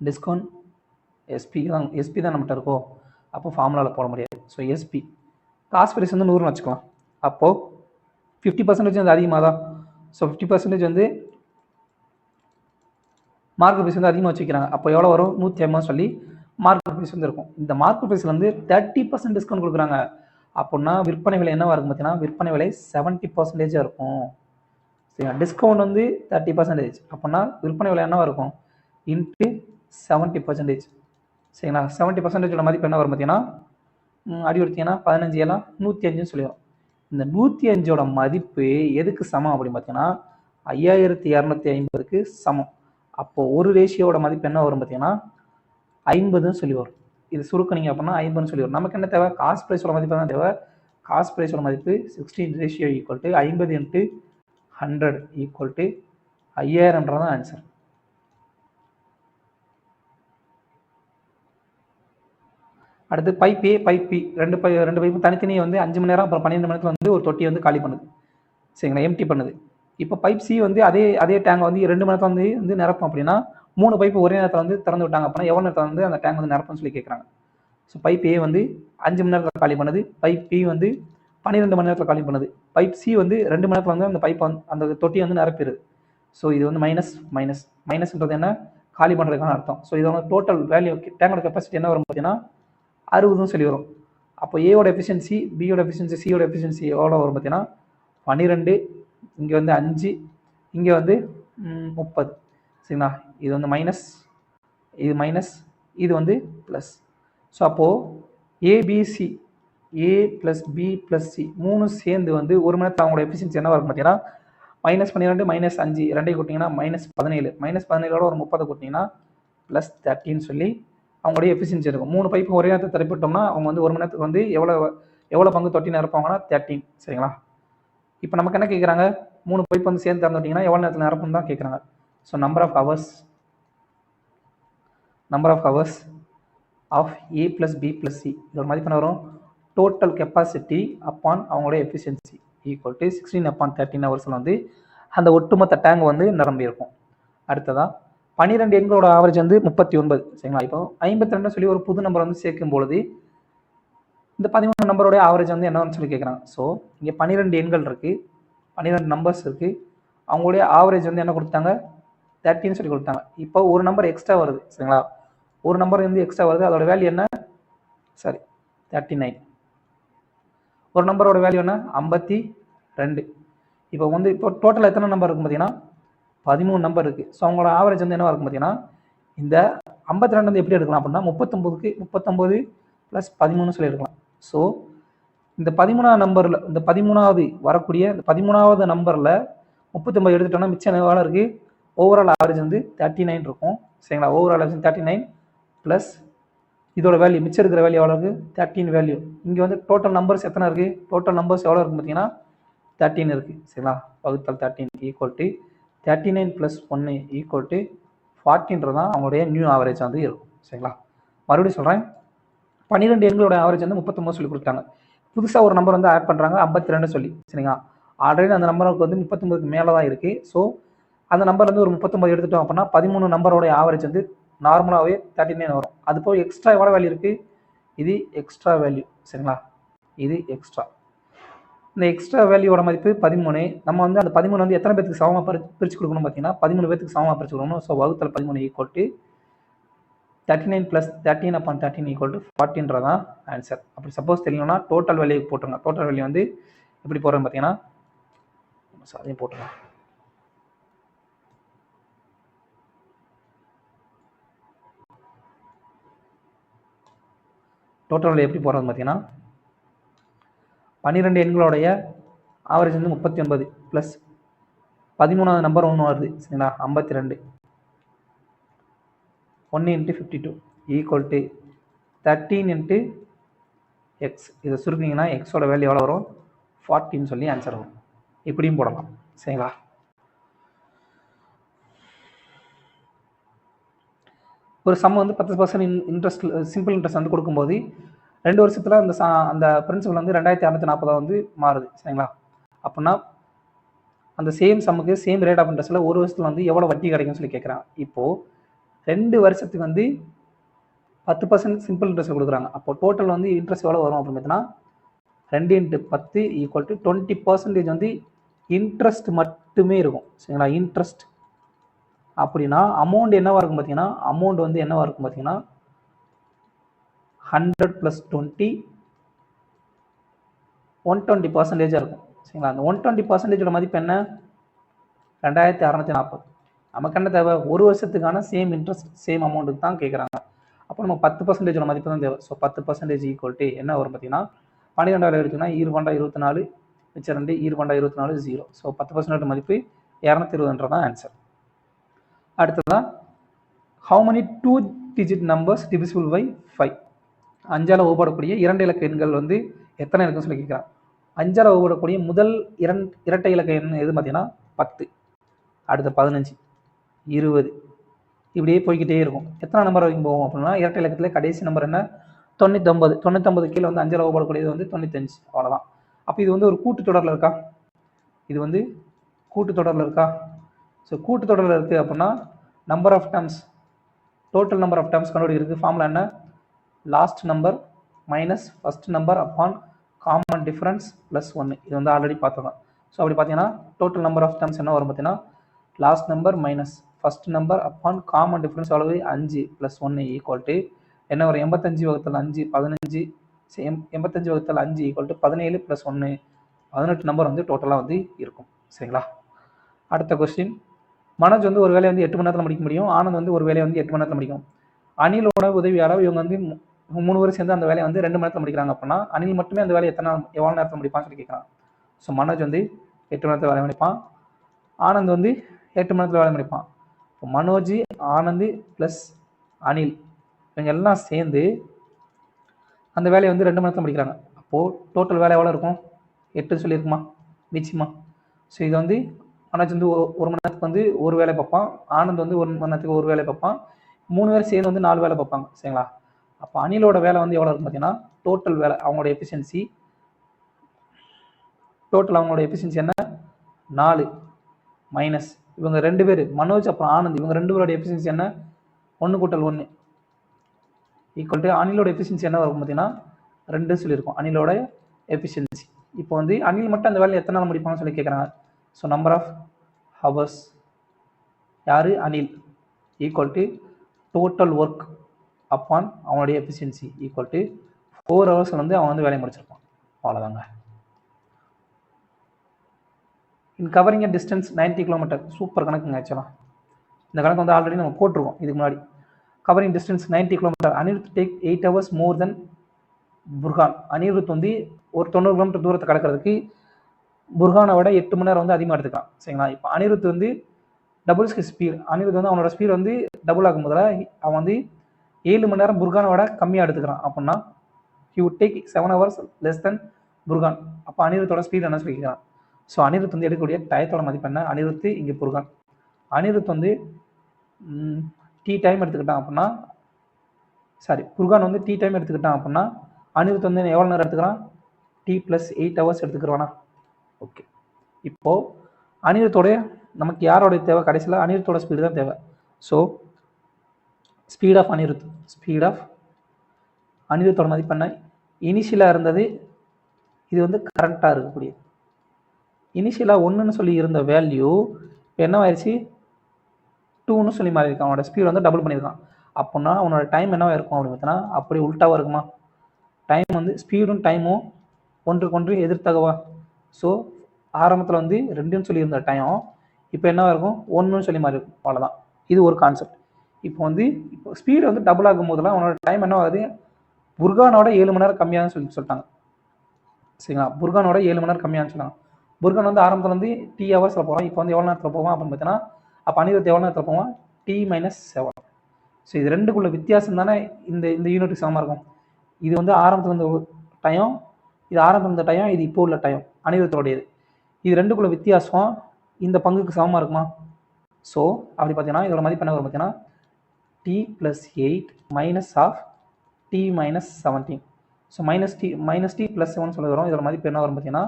டிஸ்கவுண்ட் எஸ்பி தான் நம்மகிட்ட இருக்கோ. அப்போ ஃபார்முலாவில் போட முடியாது. ஸோ எஸ்பி காஸ்ட் ப்ரைஸ் வந்து 100ன்னு வச்சுக்கலாம். அப்போது 50% வந்து அதிகமாக தான். ஸோ 50% வந்து மார்க்கெட் ப்ரைஸ் வந்து அதிகமாக வச்சுக்கிறாங்க. அப்போ எவ்வளோ வரும் 150 சொல்லி மார்க்கெட் ப்ரைஸ் வந்து இருக்கும். இந்த மார்க்கெட் ப்ரைஸில் வந்து 30% டிஸ்கவுண்ட் கொடுக்குறாங்க. அப்படின்னா விற்பனை விலை என்னவா இருக்கும் பார்த்தீங்கன்னா விற்பனை விலை 70% இருக்கும். சரிங்களா? டிஸ்கவுண்ட் வந்து 30%. அப்படின்னா விற்பனை விலை என்னவா இருக்கும் × 70%. சரிங்களா? 70%ஓட மதிப்பு என்ன வரும் பார்த்தீங்கன்னா அடி எடுத்தீங்கன்னா 15 7 105ன்னு சொல்லிடும். இந்த 105ஓட மதிப்பு எதுக்கு சமம் அப்படின்னு பார்த்தீங்கன்னா 5250க்கு சமம். அப்போது ஒரு ரேஷியோட மதிப்பு என்ன வரும் பார்த்தீங்கன்னா 50ன்னு சொல்லி வரும். இது சுருக்குனீங்க அப்படின்னா 50ன்னு சொல்லி வரும். நமக்கு என்ன தேவை காஸ்ட் ப்ரைஸோட மதிப்பு தான் தேவை. காஸ்ட் ப்ரைஸோட மதிப்பு 16 = 50 × 100 = 5000ன்றது தான் ஆன்சர். அடுத்து பைப் ஏ பைப் பி ரெண்டு பைப்பும் தனித்தனியே வந்து 5 மணி நேரம் அப்புறம் 12 மணி நேரத்தில் வந்து ஒரு தொட்டியை வந்து காலி பண்ணுது. சரிங்களா? எம்டி பண்ணுது. இப்போ பைப் சி வந்து அதே டேங்கை வந்து 2 மணி நேரத்தில் வந்து நிரப்பும். அப்படின்னா 3 பைப்பு ஒரே நேரத்தில் வந்து திறந்து விட்டாங்க அப்படின்னா எவ்வளோ நேரத்தில் வந்து அந்த டேங்க் வந்து நிரப்புன்னு சொல்லி கேட்குறாங்க. ஸோ பைப் ஏ வந்து 5 மணி நேரத்தில் காலி பண்ணுது. பைப் பி வந்து 12 மணி நேரத்தில் காலி பண்ணுது. பைப் சி வந்து 2 மணி நேரத்தில் வந்து அந்த பைப் அந்த தொட்டியை வந்து நிரப்பிடுது. ஸோ இது வந்து மைனஸ்ன்றது என்ன காலி பண்ணுறதுக்கான அர்த்தம். ஸோ இதோட டோட்டல் வேல்யூ டேங்கோட கெப்பாசிட்டி என்ன வரும் பார்த்தீங்கன்னா 60ன்னு சொல்லி வரும். அப்போ ஏவோட எஃபிஷியன்சி பியோட எஃபிஷியன்சி சியோட எஃபிஷியன்சி எவ்வளோ வரும் பார்த்தீங்கன்னா 12 இங்கே வந்து 5 இங்கே வந்து 30. சரிங்களா? இது வந்து மைனஸ் இது வந்து ப்ளஸ். ஸோ அப்போது ஏபிசி ஏ + பி + சி 3 சேர்ந்து வந்து ஒரு மணி நேரத்தில் அவங்களோட எஃபிஷியன்சி என்ன வரும் பார்த்தீங்கன்னா -12 -5 ரெண்டையும் கூட்டிங்கன்னா -17 -17ஓட ஒரு 30 கூட்டிங்கன்னா +13 சொல்லி அவங்களுடைய எஃபிஷியன்சி இருக்கும். 3 பைப்பு ஒரே நேரத்தில் திறப்பிட்டோம்னா அவங்க வந்து ஒரு மணி நேரத்துக்கு வந்து எவ்வளோ பங்கு தொட்டி நிரப்பாங்கன்னா 13. சரிங்களா? இப்போ நமக்கு என்ன கேட்குறாங்க 3 பைப் வந்து சேர்ந்து திறந்து விட்டிங்கன்னா எவ்வளோ நேரத்தில் நிரப்புன்னு தான் கேட்குறாங்க. So number of hours of A + B + C இதோட மதிப்பு என்ன வரும் டோட்டல் கெப்பாசிட்டி அப்பான் அவங்களுடைய எஃபிஷியன்சி = 16/13 ஹவர்ஸில் வந்து அந்த ஒட்டுமொத்த டேங்க் வந்து நிரம்பி இருக்கும். அடுத்ததாக 12 எண்களோட ஆவரேஜ் வந்து 39. சரிங்களா? இப்போ 52 சொல்லி ஒரு புது நம்பர் வந்து சேர்க்கும் பொழுது இந்த 13 நம்பரோட ஆவரேஜ் வந்து என்னன்னு சொல்லி கேட்குறாங்க. ஸோ இங்கே 12 எண்கள் இருக்குது 12 நம்பர்ஸ் இருக்குது. அவங்களுடைய ஆவரேஜ் வந்து என்ன கொடுத்தாங்க 30 சொல்லி கொடுத்தாங்க. இப்போ ஒரு நம்பர் எக்ஸ்ட்ரா வருது சரிங்களா, ஒரு நம்பர் வந்து எக்ஸ்ட்ரா வருது, அதோட வேல்யூ என்ன, சாரி 39. ஒரு நம்பரோட வேல்யூ என்ன, 52. இப்போ வந்து இப்போ டோட்டல் எத்தனை நம்பர் இருக்கும் பார்த்தீங்கன்னா 13 நம்பர் இருக்குது. ஸோ அவங்களோட ஆவரேஜ் வந்து என்ன இருக்கும் பார்த்தீங்கன்னா இந்த 52 வந்து எப்படி எடுக்கலாம் அப்படின்னா 39க்கு 39 + 13 சொல்லி எடுக்கலாம். ஸோ இந்த 13ஆவது நம்பரில் இந்த 13ஆவது வரக்கூடிய இந்த 13ஆவது நம்பரில் 39 எடுத்துட்டோம்னா மிச்சம் எவ்வளோ இருக்குது, ஓவரால் ஆவரேஜ் வந்து 39 இருக்கும் சரிங்களா. ஓவரால் ஆவரேஜ் 39 ப்ளஸ் இதோட வேல்யூ மிச்சம் இருக்கிற வேல்யூ எவ்வளோ இருக்குது, 13 வேல்யூ. இங்கே வந்து டோட்டல் நம்பர்ஸ் எத்தனை இருக்குது, டோட்டல் நம்பர்ஸ் எவ்வளோ இருக்குது பார்த்தீங்கன்னா 13 இருக்குது சரிங்களா. வகுத்தல் 13 ஈக்குவல் டு 39 + 1 ஈக்குவல் டு 40 தான் அவங்களுடைய நியூ ஆவரேஜ் வந்து இருக்கும் சரிங்களா. மறுபடியும் சொல்கிறேன், 12 எண்களோட ஆவரேஜ் வந்து 39 சொல்லி கொடுத்தாங்க. புதுசாக ஒரு நம்பர் வந்து ஆட் பண்ணுறாங்க 52 சொல்லி சரிங்களா. ஆல்ரெடி அந்த நம்பருக்கு வந்து 39க்கு மேலே தான் இருக்குது. ஸோ அந்த நம்பர் வந்து ஒரு 39 எடுத்துட்டோம் அப்படின்னா 13 நம்பரோட ஆவரேஜ் வந்து நார்மலாகவே 39 வரும். அது போய் எக்ஸ்ட்ரா எவ்வளோ வேல்யூ இருக்குது, இது எக்ஸ்ட்ரா வேல்யூ சரிங்களா, இது எக்ஸ்ட்ரா. இந்த எக்ஸ்ட்ரா வேல்யூவோட மதிப்பு 13. நம்ம வந்து அந்த 13 வந்து எத்தனை பேருக்கு சமமாக பிரித்து கொடுக்கணும் பார்த்தீங்கன்னா 13 பேருக்கு சமமாக பிரித்து கொடுக்கணும். ஸோ வகுத்தல் 13 ஈக்குவல் டு 39 + 13/13 ஈக்குவல் டு 40 தான் ஆன்சர். அப்படி சப்போஸ் தெரியலனா டோட்டல் வேல்யூ போட்டுருங்க. டோட்டல் வேல்யூ வந்து எப்படி போடுறோன்னு பார்த்தீங்கன்னா அதையும் போட்டுருங்க. டோட்டல் வேல்யூ எப்படி போடுறது பார்த்தீங்கன்னா 12 எண்களோடைய ஆவரேஜ் வந்து 39 ப்ளஸ் 13ஆவது நம்பர் ஒன்று வருது சரிங்களா 52, 1 × 52 ஈக்குவல் டு 13 × x. இதை சுருக்கிங்கன்னா எக்ஸோட வேல்யூ எவ்வளோ வரும், 40 சொல்லி ஆன்சர் வரும். இப்படியும் போடலாம் சரிங்களா. ஒரு சம் வந்து 10% இன்ட்ரெஸ்ட் சிம்பிள் இன்ட்ரெஸ்ட் வந்து கொடுக்கும்போது 2 வருஷத்தில் அந்த பிரின்சிபல் வந்து 2640 வந்து மாறுது சரிங்களா. அப்படின்னா அந்த சேம் சம்முக்கு சேம் ரேட் ஆஃப் இன்ட்ரெஸ்ட்டில் ஒரு வருஷத்தில் வந்து எவ்வளோ வட்டி கிடைக்கும்னு சொல்லி கேட்குறாங்க. இப்போது 2 வருஷத்துக்கு வந்து 10% சிம்பிள் இன்ட்ரெஸ்ட் கொடுக்குறாங்க. அப்போ டோட்டல் வந்து இன்ட்ரெஸ்ட் எவ்வளோ வரும் அப்படின்னு பார்த்தீங்கன்னா 2 × 10 ஈக்குவல் டு 20% வந்து இன்ட்ரெஸ்ட் மட்டுமே இருக்கும் சரிங்களா. இன்ட்ரெஸ்ட் அப்படின்னா அமௌண்ட் என்னவா இருக்கும் பார்த்தீங்கன்னா அமௌண்ட் வந்து என்னவா இருக்கும் பார்த்தீங்கன்னா 100 + 20 120% இருக்கும் சரிங்களா. அந்த 120% மதிப்பு என்ன, 2640. நமக்கு என்ன தேவை, ஒரு வருஷத்துக்கான சேம் இன்ட்ரெஸ்ட் சேம் அமௌண்ட்டுக்கு தான் கேட்குறாங்க. அப்போ நம்ம 10% மதிப்பு தான் தேவை. ஸோ 10% ஈக்குவல் டு என்ன வரும் பார்த்தீங்கன்னா 12 எடுத்தோம்னா 24 மிச்சம் 2 24 0. ஸோ 10% மதிப்பு 220 தான் ஆன்சர். அடுத்ததான் how many 2-digit numbers divisible by 5. 5ஆல் வகுப்படக்கூடிய 2 இலக்க எண்கள் வந்து எத்தனை இருக்குன்னு சொல்லி கேட்குறாங்க. 5ஆல் வகுப்படக்கூடிய முதல் இரட்டை இலக்க எண் எது பார்த்தீங்கன்னா 10, அடுத்த 15, 20 இப்படியே போய்கிட்டே இருக்கும். எத்தனை நம்பர் வரைக்கும் போகும் அப்படின்னா இரட்டை இலக்கத்தில் கடைசி நம்பர் என்ன 99. 99 கீழே வந்து 5ஆல் வகுப்படக்கூடியது வந்து 95, அவ்வளோதான். அப்போ இது வந்து ஒரு கூட்டுத்தொடரில் இருக்கா, இது வந்து கூட்டுத்தொடரில் இருக்கா. ஸோ கூட்டுத்தொடரில் இருக்குது அப்படின்னா number of terms total number of terms கண்டுபிடிக்கிறதுக்கு ஃபார்முலா என்ன, last number minus first number upon common difference plus 1. இது வந்து ஆல்ரெடி பார்த்தோம். ஸோ அப்படி பார்த்தீங்கன்னா டோட்டல் நம்பர் ஆஃப் டேர்ம்ஸ் என்ன வரும் பார்த்தீங்கன்னா last number minus first number upon common difference எவ்வளவு 5 + 1 ஈக்குவல் டு என்ன வரும் 85 / 5 15, 85 / 5 ஈக்குவல் டு 17 + 1 18 நம்பர் வந்து டோட்டலாக வந்து இருக்கும் சரிங்களா. அடுத்த கொஸ்டின், மனோஜ் வந்து ஒரு வேலையை வந்து 8 மணி நேரத்தில் முடிக்க முடியும், ஆனந்த் வந்து ஒரு வேலையை வந்து 8 மணி நேரத்தில் முடிக்கும். அனிலோட உதவியால் இவங்க வந்து 3 பேரும் சேர்ந்து அந்த வேலையை வந்து 2 மணி நேரத்தில் முடிக்கிறாங்க. அப்படின்னா அனில் மட்டுமே அந்த வேலையை எவ்வளோ நேரத்தில் முடிப்பான்னு சொல்லி கேட்குறாங்க. ஸோ மனோஜ் வந்து 8 மணி நேரத்தில் வேலை முடிப்பான், ஆனந்த் வந்து 8 மணி நேரத்தில் வேலை முடிப்பான். இப்போ மனோஜ், ஆனந்த் ப்ளஸ் அனில் இவங்க எல்லாம் சேர்ந்து அந்த வேலையை வந்து 2 மணி நேரத்தில் முடிக்கிறாங்க. அப்போது டோட்டல் வேலை எவ்வளோ இருக்கும், 8 சொல்லியிருக்குமா மிச்சமா. ஸோ இது வந்து மனோஜ் வந்து 1 மணி நேரத்துக்கு வந்து ஒரு வேலை பார்ப்பான், ஆனந்த் வந்து 1 மணி நேரத்துக்கு ஒரு வேலை பார்ப்பான், 3 பேர் சேர்ந்து வந்து 4 வேலை பார்ப்பாங்க சரிங்களா. அப்போ அனிலோட வேலை வந்து எவ்வளோ இருக்கும் பார்த்தீங்கன்னா டோட்டல் வேலை அவங்களோட எஃபிஷியன்சி என்ன 4 மைனஸ் இவங்க 2 பேர் மனோஜ் அப்புறம் ஆனந்த் இவங்க 2 பேரோட எஃபிஷியன்சி என்ன 1 + 1 ஈக்குவல் டு அனிலோட எஃபிஷியன்சி என்ன வரும் பார்த்தீங்கன்னா 2 சொல்லியிருக்கோம் அனிலோட எஃபிஷியன்சி. இப்போ வந்து அனில் மட்டும் அந்த வேலையை எத்தனை நாள் முடிப்பாங்கன்னு சொல்லி கேட்குறாங்க. ஸோ நம்பர் ஆஃப் ஹவர்ஸ் யார் Anil equal to total work upon அவனுடைய எஃபிஷியன்சி ஈக்குவல் டு 4 ஹவர்ஸ் வந்து அவன் வந்து வேலையை முடிச்சிருப்பான். அவ்வளோதாங்க. In covering distance 90 kilometre. Super கணக்குங்க. ஆக்சுவலாக இந்த கணக்கு வந்து ஆல்ரெடி நம்ம போட்டிருக்கோம் இதுக்கு முன்னாடி. Covering distance 90 kilometre. Anirudh take 8 hours more than Burhan. Anirudh வந்து ஒரு 90 கிலோமீட்டர் தூரத்தை கடக்கிறதுக்கு புர்ஹானை விட 8 மணி நேரம் வந்து அதிகமாக எடுத்துக்கலாம். சரிங்களா? இப்போ அனிருத் வந்து டபுள்ஸ் ஸ்பீட். அனிருத் வந்து அவனோட ஸ்பீட் வந்து டபுள் ஆகும் போதில் அவன் வந்து 7 மணி நேரம் புர்ஹானை விட கம்மியாக எடுத்துக்கிறான். அப்படின்னா he would take 7 hours less than Burhan. அப்போ அனிருத்தோட ஸ்பீட் என்ன சொல்லிக்கிறான்? ஸோ அனிருத் வந்து எடுக்கக்கூடிய டயத்தோட மதிப்பு என்ன? அனிருத் இங்கே புர்ஹான். அனிருத் வந்து டி டைம் எடுத்துக்கிட்டான் அப்படின்னா புர்ஹான் வந்து டி டைம் எடுத்துக்கிட்டான் அப்படின்னா அனிருத் வந்து எவ்வளோ நேரம் எடுத்துக்கிறான்? டி ப்ளஸ் 8 ஹவர்ஸ் எடுத்துக்கிறவானா? ஓகே. இப்போது அனிருத்தோட நமக்கு யாரோடைய தேவை? கடைசியில் அனிருத்தோட ஸ்பீடு தான் தேவை. ஸோ ஸ்பீட் ஆஃப் அனிருத்தோட மதிப்பு என்ன? இனிஷியலாக இருந்தது இது வந்து கரண்ட்டாக இருக்கக்கூடிய இனிஷியலாக 1ன்னு சொல்லி இருந்த வேல்யூ இப்போ என்ன ஆயிடுச்சு? 2ன்னு சொல்லி மாறி இருக்கான். அவனோட ஸ்பீட் வந்து டபுள் பண்ணியிருக்கான். அப்படின்னா அவனோட டைம் என்னவா இருக்கும் அப்படின்னு பார்த்தீங்கன்னா அப்படி உல்ட்டாவாக இருக்குமா? டைம் வந்து ஸ்பீடும் டைமும் ஒன்றுக்கு ஒன்று எதிர்த்தகவா? ஸோ ஆரம்பத்தில் வந்து 2ன்னு சொல்லியிருந்த டைம் இப்போ என்னவா இருக்கும்? 1ன்னு சொல்லி மாறி இருக்கும். அவ்வளோதான். இது ஒரு கான்செப்ட். இப்போ ஸ்பீடு வந்து டபுள் ஆகும் போதெல்லாம் அவனோட டைம் என்ன ஆகுது? புர்ஹானோட 7 மணி நேரம் கம்மியானு சொல்லிட்டாங்க. சரிங்களா? புர்ஹானோட 7 மணி நேரம் கம்மியானு சொன்னாங்க. புர்ஹான் வந்து ஆரம்பத்தில் வந்து டி ஹவர்ஸில் போவான். இப்போ வந்து எவ்வளோ நேரத்தில் போவான் அப்படின்னு பார்த்தீங்கன்னா அப்போ அனிருத் எவ்வளோ நேரத்தில் போவான்? D minus 7. ஸோ இது ரெண்டுக்குள்ள வித்தியாசம் தானே இந்த யூனிட்டுக்கு சமமாக இருக்கும். இது வந்து ஆரம்பத்தில் இருந்த டைம், இது ஆரம்பத்தில் இருந்த டைம், இது இப்போ உள்ள டைம் அனிருத்தோடையது. இது ரெண்டுக்குள்ள வித்தியாசம் இந்த பங்குக்கு சமமாக இருக்குமா? ஸோ அப்படி பார்த்தீங்கன்னா இதோட மதிப்பு என்ன வரும் பார்த்தீங்கன்னா T plus 8 minus of T minus 17. So minus T plus 7 சொல்லி வரும். இதோட மதிப்பு என்ன வரும் பார்த்தீங்கன்னா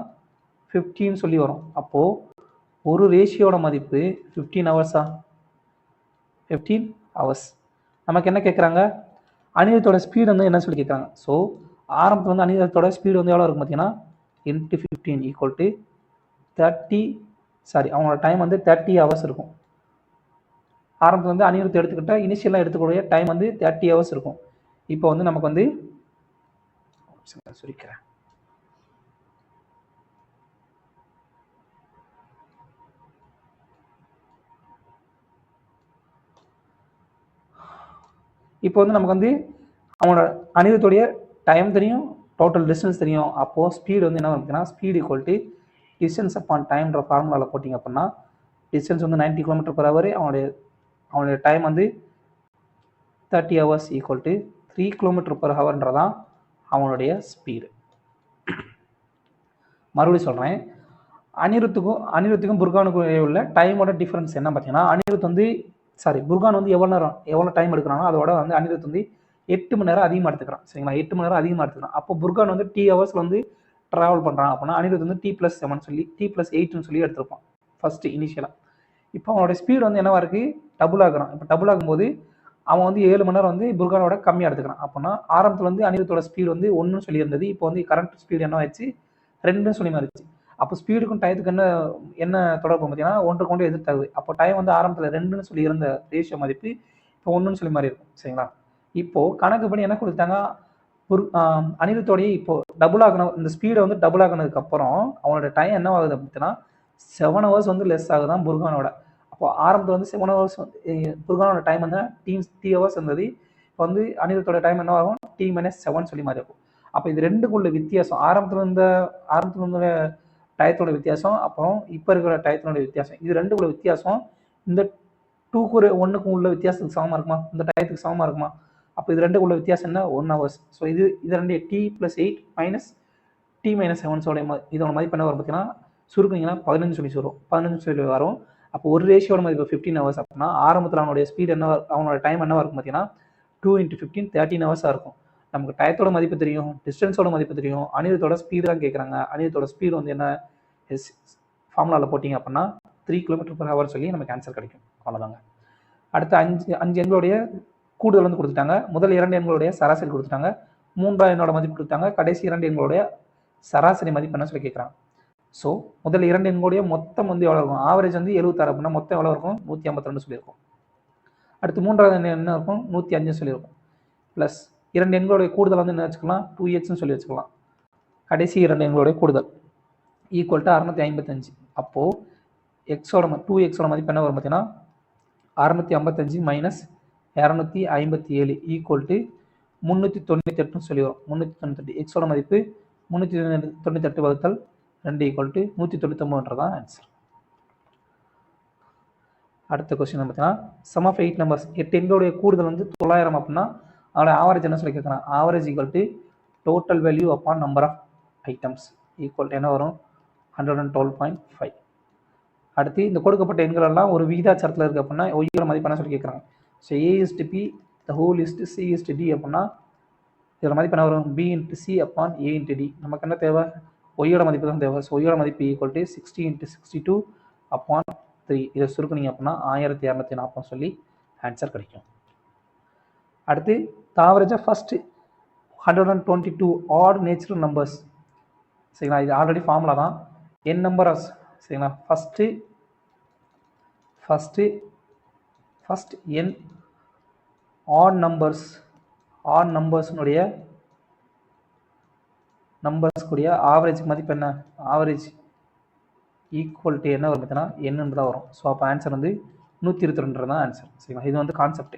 15 சொல்லி வரும். அப்போது ஒரு ரேஷியோட மதிப்பு 15 ஹவர்ஸா? 15 ஹவர்ஸ். நமக்கு என்ன கேட்குறாங்க? அனிருத்தோட ஸ்பீடு வந்து என்ன சொல்லி கேட்குறாங்க. ஸோ ஆரம்பத்தில் வந்து அனிருத்தோட ஸ்பீடு வந்து எவ்வளோ இருக்கும் பார்த்தீங்கன்னா இன்ட்டு 15 ஈக்குவல் டு 30. அவங்களோட டைம் வந்து 30 ஹவர்ஸ் இருக்கும். ஆரம்பத்தில் வந்து அனிருத் எடுத்துக்கிட்டால் இனிஷியலாக எடுத்துக்கூடிய டைம் வந்து 30 ஹவர்ஸ் இருக்கும். இப்போ வந்து நமக்கு வந்து சொல்லிக்கிறேன். இப்போ வந்து நமக்கு வந்து அவனோட அனிருத்தோடைய டைம் தெரியும், டோட்டல் டிஸ்டன்ஸ் தெரியும். அப்போது ஸ்பீடு வந்து என்ன இருக்குன்னா speed equal to distance upon டைம்ன்ற ஃபார்முலாவில் போட்டிங்க அப்படின்னா டிஸ்டன்ஸ் வந்து 90 km/h. அவனுடைய டைம் வந்து 30 ஹவர்ஸ் ஈக்குவல் டு 3 km/hன்றதான் அவனுடைய ஸ்பீடு. மறுபடியும் சொல்கிறேன், அனிருத்துக்கும் புர்ஹானுக்கும் உள்ள டைமோட டிஃப்ரென்ஸ் என்ன பார்த்தீங்கன்னா அனிருத் வந்து புர்ஹான் வந்து எவ்வளோ டைம் எடுக்கிறானோ அதோட வந்து அனிருத் வந்து 8 மணி நேரம் அதிகமாக எடுத்துக்கிறான். சரிங்களா? 8 மணி நேரம் அதிகமாக எடுத்துக்கிறான். அப்போ புர்ஹான் வந்து டி ஹவர்ஸில் வந்து ட்ராவல் பண்ணுறான் அப்படின்னா அனிருத் வந்து டி ப்ளஸ் 7 சொல்லி டி ப்ளஸ் 8ன்னு சொல்லி எடுத்துருப்பான் ஃபஸ்ட்டு இனிஷியலாக. இப்போ அவனோட ஸ்பீடு வந்து என்னவா இருக்குது? டபுள் ஆகுறான். இப்போ டபுள் ஆகும்போது அவன் வந்து 7 மணி நேரம் வந்து புர்ஹானோட கம்மியாக எடுத்துக்கிறான். அப்படின்னா ஆரம்பத்தில் வந்து அனிருத்தோட ஸ்பீடு வந்து 1ன்னு சொல்லியிருந்தது. இப்போ வந்து கரண்ட் ஸ்பீடு என்ன ஆயிடுச்சு? 2ன்னு சொல்லி மாறிடுச்சு. அப்போ ஸ்பீடுக்கும் டயத்துக்கு என்ன தொடர்பு பார்த்தீங்கன்னா ஒன்றுக்கு ஒன்று எதிர்த்தாகுது. அப்போ டைம் வந்து ஆரம்பத்தில் 2ன்னு சொல்லி இருந்த ரேஷியோ மதிப்பு இப்போ 1ன்னு சொல்லி மாறி இருக்கும். சரிங்களா? இப்போது கணக்கு பண்ணி என்ன கொடுத்தாங்க? அனிருத்தோடைய இப்போ டபுள் ஆகணும், இந்த ஸ்பீடை வந்து டபுள் ஆகினதுக்கப்புறம் அவனோட டைம் என்ன ஆகுது அப்படின்னா 7 ஹவர்ஸ் வந்து லெஸ் ஆகுதான் புர்ஹானோட. அப்போ ஆரம்பத்தில் வந்து 7 ஹவர்ஸ் புர்ஹானோட டைம் வந்து டி ஹவர்ஸ் இருந்தது. இப்போ வந்து அனிருத்தோட டைம் என்ன ஆகும்? டி மைனஸ் 7 சொல்லி மாறி இருக்கும். அப்போ இது ரெண்டுக்குள்ள வித்தியாசம் ஆரம்பத்தில் இருந்த டயத்தோட வித்தியாசம், அப்புறம் இப்போ இருக்கிற டயத்தினோட வித்தியாசம், இது ரெண்டுக்குள்ள வித்தியாசம் இந்த 2க்கு 1க்கும் உள்ள வித்தியாசத்துக்கு சமமாக இருக்குமா? இந்த டயத்துக்கு சமமாக இருக்குமா? அப்போ இது ரெண்டுக்குள்ள வித்தியாசம் என்ன? 1 ஹவர்ஸ். ஸோ இது ரெண்டு T plus 8 minus T minus 7 இதோட மதிப்பு என்ன வரும் பார்த்தீங்கன்னா சுருக்குனீங்கன்னா 15 சொல்லி வரும். அப்போ ஒரு ரேஷியோட மதிப்பு 15 ஹவர்ஸ். அப்படின்னா ஆரம்பத்தில் அவனுடைய ஸ்பீடு அவனோட டைம் என்னவா இருக்கும் பார்த்தீங்கன்னா 2 × 15 13 ஹவர்ஸாக இருக்கும். நமக்கு டயத்தோட மதிப்பு தெரியும், டிஸ்டன்ஸோட மதிப்பு தெரியும், அனிருத்தோட ஸ்பீடு தான் கேட்குறாங்க. அனிருத்தோட ஸ்பீடு வந்து என்ன ஃபார்முலாவில் போட்டிங்க அப்படின்னா 3 km/h சொல்லி நமக்கு ஆன்சர் கிடைக்கும். அவ்வளோதாங்க. அடுத்த 5 எண்களுடைய கூடுதல் வந்து கொடுத்துட்டாங்க. முதல் 2 எண்களுடைய சராசரி கொடுத்துட்டாங்க. 3ஆம் எண்ணோட மதிப்பு கொடுத்தாங்க. கடைசி 2 எண்களுடைய சராசரி மதிப்பு என்ன சொல்லி கேட்குறாங்க. ஸோ முதல் 2 எண்களுடைய மொத்தம் வந்து எவ்வளோ இருக்கும்? ஆவரேஜ் வந்து 76 அப்படின்னா மொத்தம் எவ்வளோ இருக்கும்? 152 சொல்லியிருக்கோம். அடுத்து 3வது எண் என்ன இருக்கும்? 105 சொல்லியிருக்கோம். ப்ளஸ் 2 எண்களுடைய கூடுதல் வந்து என்ன வச்சுக்கலாம்? 2xன்னு சொல்லி வச்சுக்கலாம். கடைசி 2 எண்களுடைய கூடுதல் ஈக்குவல் டு 655. அப்போது எக்ஸோட 2xோட மதிப்பு என்ன வரும் பார்த்தீங்கன்னா 655 மைனஸ் 257 ஈக்குவல் டு 398 சொல்லி வரும். 398 எக்ஸோட மதிப்பு 398 வகுத்தல் 2 ஈக்குவல் டு 199 தான் ஆன்சர். அடுத்த கொஸ்டின் பார்த்தீங்கன்னா சம் ஆஃப் 8 நம்பர்ஸ். 8 எண்களுடைய கூடுதல் வந்து 900 அப்படின்னா அதோட ஆவரேஜ் என்ன சொல்லி கேட்குறான்? Average equal to total value upon number of items equal to என்ன வரும்? 112.5. அடுத்து இந்த கொடுக்கப்பட்ட எண்கள் எல்லாம் ஒரு விகிதாச்சாரத்தில் இருக்குது அப்படின்னா ஒய்யோட மதிப்பு என்ன சொல்லி கேட்குறாங்க? So A is to B the whole is to C is to D அப்படின்னா இதோட மதிப்பு என்ன வரும்? B into C upon A into D. நமக்கு என்ன தேவை? ஒய்யோட மதிப்பு தான் தேவை. ஸோ ஒய்யோட மதிப்பு ஈக்குவல் டு 60 இன்ட்டு 62 அப்பான் 3. இதை சுருக்குனீங்க அப்படின்னா 1240 சொல்லி ஆன்சர் கிடைக்கும். அடுத்து ஆவரேஜாக ஃபஸ்ட்டு 122 ஆட் நேச்சுரல் நம்பர்ஸ். சரிங்களா? இது ஆல்ரெடி ஃபார்முலா தான். என் நம்பர் சரிங்களா? ஃபஸ்ட்டு என் ஆட் நம்பர்ஸ்னுடைய கூடிய ஆவரேஜ் மதிப்பு என்ன? ஆவரேஜ் ஈக்குவல் டு என்ன வரும் பார்த்தீங்கன்னா என்னன்னு தான் வரும். ஸோ அப்போ ஆன்சர் வந்து 122 தான் ஆன்சர். சரிங்களா? இது வந்து கான்செப்ட்.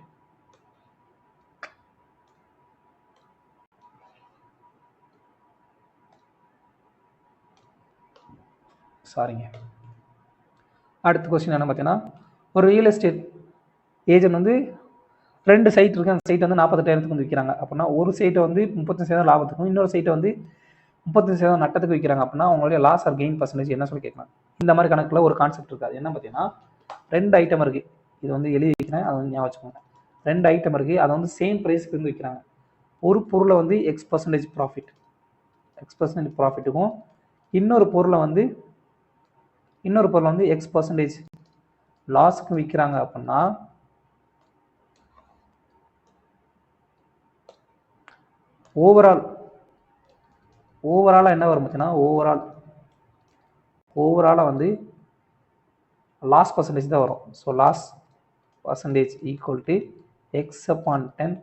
சாரிங்க. அடுத்த கொஸ்டின் என்ன பார்த்தீங்கன்னா ஒரு ரியல் எஸ்டேட் ஏஜென்ட் வந்து 2 சைட் இருக்குது. அந்த சைட் வந்து 48,000 வந்து விற்கிறாங்க அப்படின்னா ஒரு சைட்டை வந்து 35% லாபத்துக்கும் இன்னொரு சைட்டை வந்து 35% நட்டத்துக்கு விற்கிறாங்க அப்படின்னா அவங்களுடைய லாஸ் ஆர் கெயின் பர்சன்டேஜ் என்ன சொல்லி கேட்கலாம்? இந்த மாதிரி கணக்கில் ஒரு கான்செப்ட் இருக்காது. என்ன பார்த்தீங்கன்னா 2 ஐட்டம் இருக்குது. இது வந்து எழுதி வைக்கிறேன், அதை வந்து ஞாபகம் வச்சுக்கோங்க. 2 ஐட்டம் இருக்குது, அதை வந்து சேம் ப்ரைஸ்க்கு வந்து விற்கிறாங்க. ஒரு பொருளை வந்து X% ப்ராஃபிட்டுக்கும் இன்னொரு பொருளை வந்து X% லாஸுக்கு விற்கிறாங்க அப்படின்னா ஓவராலாக என்ன வரும் பார்த்தீங்கன்னா ஓவராலாக வந்து லாஸ் பர்சன்டேஜ் தான் வரும். So loss percentage equal to X/10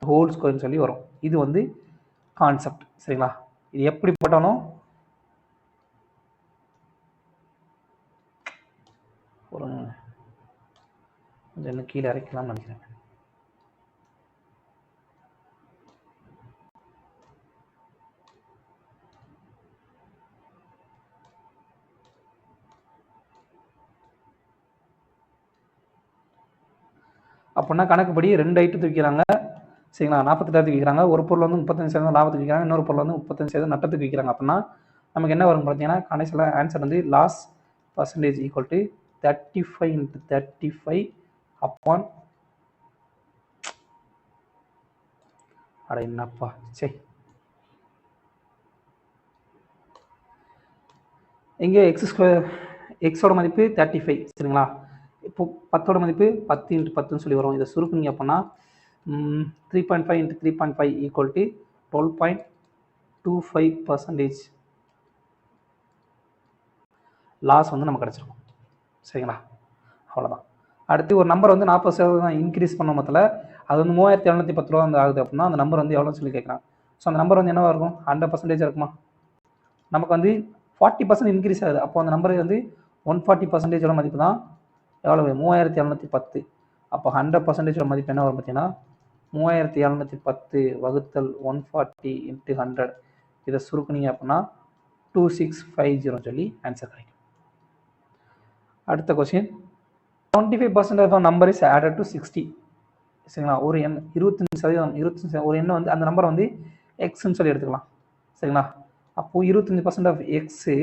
whole ஸ்கொயர்னு சொல்லி வரும். இது வந்து கான்செப்ட். சரிங்களா? இது எப்படி போட்டாலும் ஒரு கொஞ்சம் கீழே இறக்கலாம்னு நினைக்கிறேன். அப்படின்னா கணக்குப்படி 2 ஐட்டத்துக்கு விற்கிறாங்க. சரிங்களா? 48,000 விற்கிறாங்க. ஒரு பொருள் வந்து 35% லாபத்துக்கு விற்கிறாங்க, இன்னொரு பொருள் வந்து 35% நட்டத்துக்கு விற்கிறாங்க. அப்படின்னா நமக்கு என்ன வரும் பார்த்தீங்கன்னா கடைசியில் ஆன்சர் வந்து loss percentage equal to 35 into 35 upon என்னப்பா சரி இங்கே எக்ஸோட மதிப்பு 35. சரிங்களா? இப்போ 10ஓட மதிப்பு 10 இன்ட்டு 10ன்னு சொல்லி வரும். இதை சுருக்குனீங்க அப்படின்னா 3.5 இன்ட்டு 3.5 ஈக்குவல் டு 12.25% லாஸ் வந்து நமக்கு கிடச்சிருக்கும். சரிங்களா? அவ்வளோதான். அடுத்து ஒரு நம்பர் வந்து 40% இன்க்ரீஸ் பண்ண மொத்தத்தில் அது வந்து 3710 ரூபா வந்து ஆகுது அப்படின்னா அந்த நம்பர் வந்து எவ்வளோன்னு சொல்லி கேட்குறாங்க. ஸோ அந்த நம்பர் வந்து என்னவாக இருக்கும்? 100% இருக்குமா? நமக்கு வந்து 40% இன்க்ரீஸ் ஆகுது. அப்போ அந்த நம்பர் வந்து 140% மதிப்பு தான் எவ்வளோ? 3710. அப்போ 100% மதிப்பு என்ன வரும் பார்த்தீங்கன்னா 3710 வகுத்தல் 140 இன்ட்டு 100. இதை சுருக்குனீங்க அப்படின்னா 2650 சொல்லி ஆன்சர் கிடைக்கும். அடுத்த question 25% of number is added to 60. சரிங்களா? ஒரு எண் 25% ஒரு எண்ணை வந்து அந்த நம்பரை வந்து எக்ஸ்ன்னு சொல்லி எடுத்துக்கலாம். சரிங்களா? அப்போது 25% ஆஃப் எக்ஸு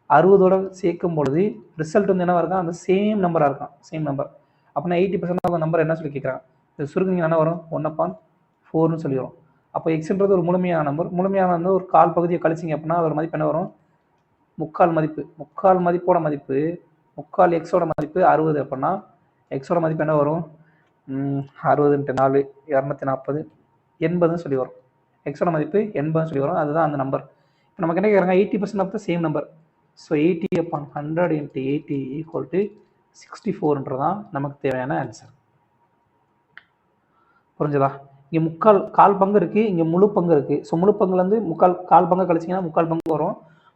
60ஓட சேர்க்கும் பொழுது ரிசல்ட் வந்து என்னவாக இருக்கும்? அந்த சேம் நம்பராக இருக்கும். சேம் நம்பர் அப்படின்னா 80% ஆஃப் நம்பர் என்ன சொல்லி கேட்குறாங்க? இது சுருக்குங்க என்ன வரும்? 1/4ன்னு சொல்லி வரும். அப்போ எக்ஸ்ன்றது ஒரு முழுமையான நம்பர். முழுமையான வந்து ஒரு கால் பகுதியை கழிச்சிங்க அப்படின்னா அதோட மதிப்பு என்ன வரும்? முக்கால் மதிப்போட மதிப்பு முக்கால் எக்ஸோட மதிப்பு 60 அப்படின்னா எக்ஸோட மதிப்பு என்ன வரும்? 60 × 4 240 80ன்னு சொல்லி வரும். எக்ஸோட மதிப்பு 80ன்னு சொல்லி வரும். அதுதான் அந்த நம்பர். இப்போ நமக்கு என்ன கேட்குறாங்க? 80% of the same number. So 80/100 × 80 = 64ன்றதான் நமக்கு தேவையான ஆன்சர். புரிஞ்சதா? இங்கே கால் பங்கு இருக்குது, இங்கே முழு பங்கு இருக்குது. ஸோ முழு பங்குலேருந்து கால் பங்கு கழிச்சிங்கன்னா முக்கால் பங்கு வரும்.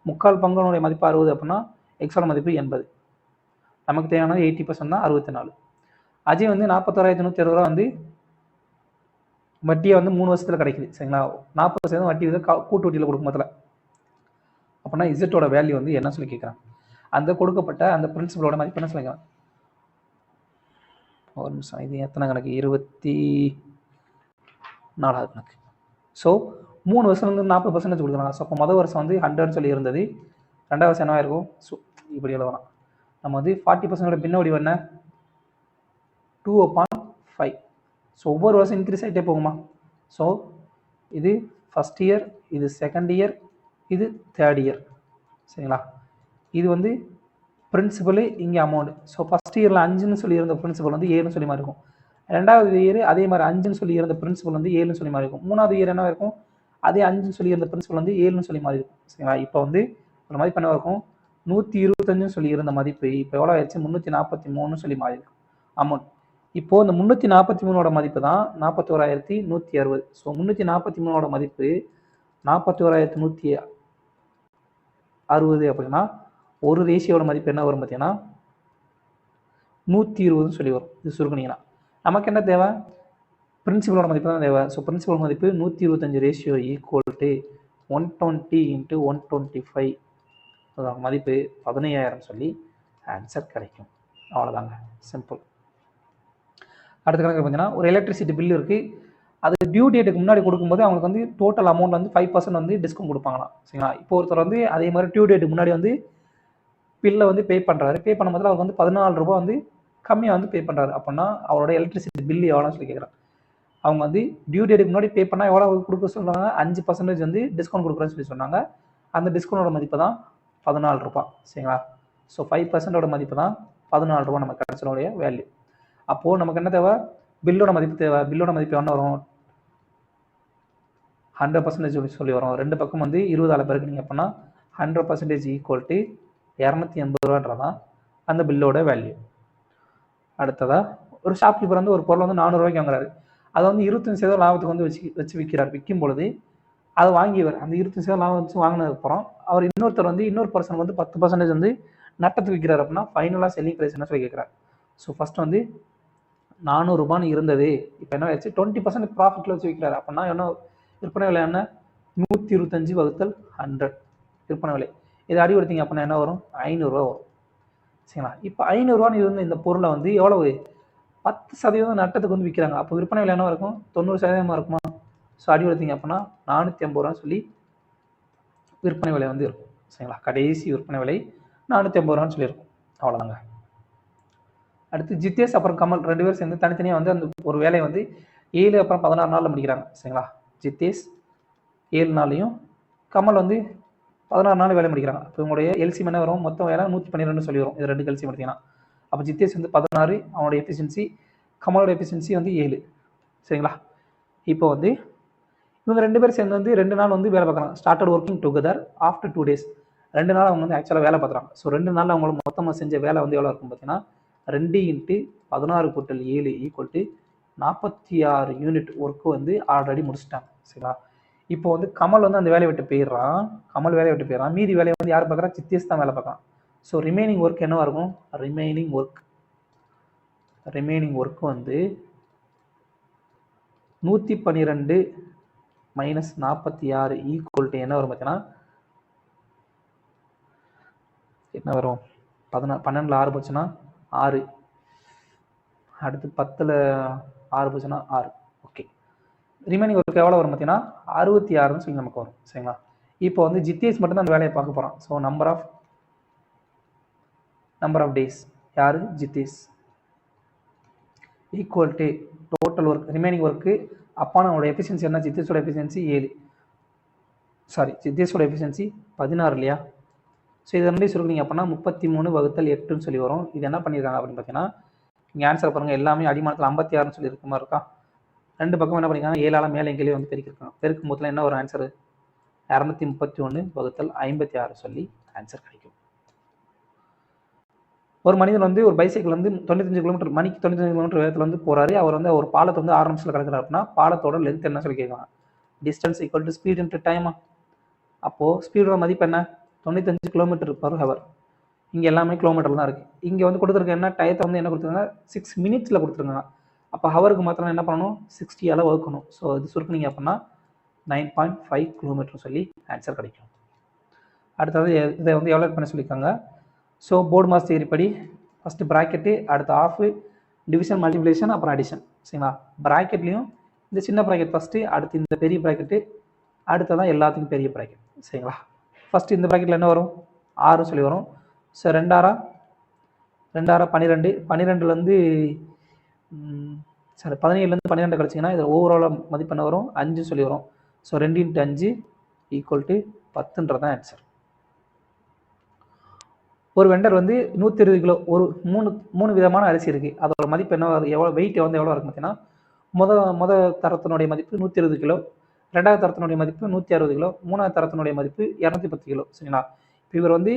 முக்கால் பங்குனுடைய மதிப்பு 60 அப்படின்னா எக்ஸோட மதிப்பு 80. நமக்கு தேவையானது 80% தான் 64. அஜய் வந்து 41,160 ரூபா வந்து வட்டியை வந்து 3 வருஷத்தில் கிடைக்குது. சரிங்களா? 40% வட்டி வந்து கூட்டு வட்டியில் கொடுக்கும்போதில் அப்படின்னா இசட்டோட வேல்யூ வந்து என்ன சொல்லி கேட்குறாங்க, அந்த கொடுக்கப்பட்ட அந்த பிரின்சிபலோட மதிப்பு என்ன சொல்லிக்கலாம். ஒரு நிமிஷம், இது எத்தனை கணக்கு? 24வது கணக்கு. ஸோ 3 வருஷம் வந்து 40% கொடுக்குறாங்க. ஸோ அப்போ முதல் வருஷம் வந்து 100 சொல்லி இருந்தது, ரெண்டாவது வருஷம் என்ன இருக்கும்? ஸோ இப்படி எழுதலாம். நம்ம வந்து 40% பின்ன வடிவம் என்ன? 2/5. ஸோ ஒவ்வொரு வருஷம் இன்க்ரீஸ் ஆகிட்டே போகுமா? ஸோ இது ஃபஸ்ட் இயர், இது செகண்ட் இயர், இது தேர்ட் இயர். சரிங்களா? இது வந்து பிரின்சிபலு, இங்கே அமௌண்ட். ஸோ ஃபஸ்ட் இயரில் 5ன்னு சொல்லி இருந்த பிரின்சிபல் வந்து 7ன்னு சொல்லி மாதிரி இருக்கும். ரெண்டாவது இயர் அதே மாதிரி 5ன்னு சொல்லி இருந்த பிரின்சிபல் வந்து 7ன்னு சொல்லி மாதிரி இருக்கும். மூணாவது இயர் என்ன இருக்கும்? அதே 5ன்னு சொல்லி இருந்த பிரின்சிபல் வந்து 7ன்னு சொல்லி மாதிரி இருக்கும். சரிங்களா? இப்போ வந்து ஒரு மதிப்பு என்ன இருக்கும்? 125ன்னு சொல்லி இருந்த மதிப்பு இப்போ எவ்வளோ ஆயிடுச்சு? 343ன்னு சொல்லி மாறி இருக்கும் அமௌண்ட். இப்போது இந்த 343ஓட மதிப்பு தான் 41,160. ஸோ 343ஓட மதிப்பு 41,160 அப்படின்னா ஒரு ரேஷியோட மதிப்பு என்ன வரும் பார்த்தீங்கன்னா 120ன்னு சொல்லி வரும். இது சுருக்குனீங்கன்னா நமக்கு என்ன தேவை? பிரின்சிபலோட மதிப்பு தான் தேவை. ஸோ பிரின்சிபல் மதிப்பு 125 ரேஷியோ = 120 × 125 மதிப்பு 15,000 சொல்லி ஆன்சர் கிடைக்கும். அவ்வளோதாங்க, சிம்பிள். அடுத்த கணக்கு பார்த்தீங்கன்னா ஒரு எலக்ட்ரிசிட்டி பில் இருக்குது. அது டியூ டேட்டுக்கு முன்னாடி கொடுக்கும்போது அவங்களுக்கு வந்து டோட்டல் அமௌண்ட் வந்து 5% வந்து டிஸ்கவுண்ட் கொடுப்பாங்களாம். சரிங்களா? இப்போ ஒருத்தர் வந்து அதே மாதிரி டியூ டேட்டுக்கு முன்னாடி வந்து பில்லை வந்து பே பண்ணுறாரு. பே பண்ணும்போது அவருக்கு வந்து 14 ரூபா வந்து கம்மியாக வந்து பே பண்ணுறாரு. அப்படின்னா அவரோட எலக்ட்ரிசிட்டி பில் எவ்வளோன்னு சொல்லி கேட்குறாங்க. அவங்க வந்து டியூ டேட்டுக்கு முன்னாடி பே பண்ணால் எவ்வளோ கொடுக்க சொல்கிறாங்க? 5% வந்து டிஸ்கவுண்ட் கொடுக்குறேன்னு சொல்லி சொன்னாங்க. அந்த டிஸ்கவுண்டோட மதிப்பு தான் 14 ரூபா. சரிங்களா? ஸோ 5%ஓட மதிப்பு தான் 14 ரூபா நமக்கு கிடைச்சனுடைய வேல்யூ. அப்போது நமக்கு என்ன தேவை? பில்லோட மதிப்பு தேவை. பில்லோட மதிப்பு என்ன வரும்? 100% சொல்லி வரும். ரெண்டு பக்கம் வந்து 20ஆல் பெருக்குனீங்க அப்படின்னா 100% = 280 ரூபான்றதான் அந்த பில்லோட வேல்யூ. அடுத்ததாக ஒரு ஷாப்கீப்பர் வந்து ஒரு பொருள் வந்து 400 ரூபாய்க்கு வாங்குறாரு. அதை வந்து 25% லாபத்துக்கு வந்து வச்சு விற்கிறார். விற்கும் பொழுது அதை வாங்கியவர் அந்த 25% லாபம் வச்சு வாங்கினதுக்கப்புறம் அவர் இன்னொரு பர்சனுக்கு வந்து 10% வந்து நட்டத்துக்கு விற்கிறார். அப்படின்னா ஃபைனலாக செல்லிங் ப்ரைஸ் என்ன சொல்லி கேட்குறாரு. ஸோ ஃபஸ்ட் வந்து 400 ரூபான்னு இருந்தது, இப்போ என்ன ஆயிடுச்சு? 20% ப்ராஃபிட்டில் வச்சு விற்கிறாரு. அப்படின்னா என்ன விற்பனை விலை? என்ன? 125/100 விற்பனை விலை. இதை அடி கொடுத்தீங்க அப்படின்னா என்ன வரும்? 500 ரூபா வரும். சரிங்களா? இப்போ 500 ரூபான்னு இருந்த இந்த பொருளை வந்து எவ்வளவு? 10% நட்டத்துக்கு வந்து விற்கிறாங்க. அப்போ விற்பனை விலை என்ன இருக்கும்? 90% இருக்குமா? ஸோ அடி கொடுத்தீங்க அப்படின்னா 450 ரூபான்னு சொல்லி விற்பனை விலை வந்து இருக்கும். சரிங்களா? கடைசி விற்பனை விலை 450 ரூபான்னு சொல்லியிருக்கும். அவ்வளோதாங்க. அடுத்து ஜித்தேஷ் அப்புறம் கமல் 2 பேரும் சேர்ந்து தனித்தனியாக வந்து அந்த ஒரு வேலையை வந்து 7 அப்புறம் 16 நாளில் முடிக்கிறாங்க. சரிங்களா? ஜித்தேஷ் 7 நாளையும், கமல் வந்து 16 நாள் வேலை முடிக்கிறாங்க. அப்போ உங்களுடைய எல்சிஎம் என்ன வரும்? மொத்தம் வேலை 112 சொல்லி வரும். இது 2 எல்சிஎம் எடுத்தீங்கன்னா அப்போ ஜித்தேஷ் வந்து 16, அவனோட எஃபிஷியன்சி, கமலோட எஃபிஷியன்சி வந்து 7. சரிங்களா? இப்போ வந்து இவங்க 2 பேரும் சேர்ந்து வந்து 2 நாள் வந்து வேலை பார்க்குறாங்க. Started working together after 2 days. 2 நாள் அவங்க வந்து ஆக்சுவலாக வேலை பார்க்குறாங்க. ஸோ 2 நாளில் அவங்கள மொத்தமாக செஞ்ச வேலை வந்து எவ்வளோ இருக்கும் பார்த்தீங்கன்னா 2 × 16 + 7 = 46 யூனிட் ஒர்க்கு வந்து ஆல்ரெடி முடிச்சிட்டாங்க. சரிங்களா? இப்போ வந்து கமல் வந்து அந்த வேலையை விட்டு போயிடுறான். மீதி வேலையை வந்து யார் பார்க்குறா? ஜித்தேஷ் தான் வேலை பார்க்குறான். ஸோ ரிமைனிங் ஒர்க் என்னவா இருக்கும்? ரிமைனிங் ஒர்க் வந்து 112 - 46 = என்ன வரும் பார்த்தீங்கன்னா என்ன வரும்? 12ல் 6 போச்சுன்னா 6, அடுத்து 10ல் 6 போச்சுன்னா 6. ஓகே, ரிமைனிங் ஒர்க் எவ்வளோ வரும் பார்த்தீங்கன்னா 66ன்னு சொல்லி நமக்கு வரும். சரிங்களா? இப்போ வந்து ஜித்தேஷ் மட்டும்தான் அந்த வேலையை பார்க்க போகிறான். ஸோ நம்பர் ஆஃப் டேஸ் யார்? Jitesh = total work remaining work அப்போ நம்மளோட எஃபிஷியன்சி என்ன? ஜித்தேஷோட எஃபிஷியன்சி 7, ஜித்தேஷோட எஃபிஷியன்சி 16 இல்லையா? ஸோ இதை ரெண்டு சுருக்குனீங்க அப்படின்னா 33/8ன்னு சொல்லி வரும். இது என்ன பண்ணியிருக்காங்க அப்படின்னு பார்த்தீங்கன்னா இங்கே ஆன்சர் பாருங்கள், எல்லாமே அடிமானத்தில் 56ன்னு சொல்லி இருக்க மாதிரி இருக்கா? 2 பக்கம் என்ன பண்ணியிருக்காங்க? 7ஆல் மேலே எங்கேயே வந்து பெருக்கிருக்காங்க. பெருக்கும் போதில் என்ன ஒரு ஆன்சர்? 231/56 சொல்லி ஆன்சர் கிடைக்கும். ஒரு மனிதன் வந்து ஒரு பைசைக்கிள் வந்து 95 கிலோமீட்டர் மணிக்கு 95 கிலோமீட்டர் வேகத்தில் வந்து போகிறாரு. அவர் வந்து ஒரு பாலத்தை வந்து 6 நிமிஷத்தில் கடக்கிறார் அப்படின்னா பாலத்தோட லென்த் என்ன சொல்லி கேட்கலாம்? Distance equal to speed into டைமா? அப்போது ஸ்பீடோட மதிப்பு என்ன? 95 கிலோமீட்டர் பர் ஹவர். இங்கே எல்லாமே கிலோமீட்டர் தான் இருக்குது. இங்கே வந்து கொடுத்துருக்க என்ன டயத்தை வந்து என்ன கொடுத்துருங்க? 6 மினிட்ஸில் கொடுத்துருங்க. அப்போ ஹவருக்கு மாத்திரம் என்ன பண்ணணும்? 60ஆல் வகுக்கணும். ஸோ இது சுருக்குனீங்க அப்படின்னா 9.5 கிலோமீட்டர் சொல்லி ஆன்சர் கிடைக்கும். அடுத்தது இதை வந்து எவ்வளோ பண்ண சொல்லியிருக்காங்க? ஸோ போர்டு மாஸ் தியரி படி ஃபஸ்ட்டு ப்ராக்கெட்டு, அடுத்து ஆஃபு, டிவிஷன், மல்டிப்ளிகேஷன், அப்புறம் அடிஷன். சரிங்களா? ப்ராக்கெட்லேயும் இந்த சின்ன ப்ராக்கெட் ஃபஸ்ட்டு, அடுத்து இந்த பெரிய ப்ராக்கெட்டு, அடுத்ததான் எல்லாத்துக்கும் பெரிய ப்ராக்கெட். சரிங்களா? ஃபஸ்ட்டு இந்த ப்ராக்கெட்டில் என்ன வரும்? 6 சொல்லி வரும். ஸோ 2 12, 12லேருந்து சரி 17லேருந்து 12 கழிச்சிங்கன்னா இது ஓவராலாக மதிப்பு என்ன வரும்? 5 சொல்லி வரும். ஸோ 2 × 5 = 10ன்றது தான் ஆன்சர். ஒரு வெண்டர் வந்து 120 கிலோ ஒரு மூணு விதமான அரிசி இருக்குது. அதோட மதிப்பு என்ன, எவ்வளோ வெயிட் வந்து எவ்வளோ இருக்கும் பார்த்தீங்கன்னா, முத தரத்தினுடைய மதிப்பு 120 கிலோ, ரெண்டாவது தரத்தினுடைய மதிப்பு 160 கிலோ, மூணாவது தரத்தினுடைய மதிப்பு 210 கிலோ. சரிங்களா? இப்போ இவர் வந்து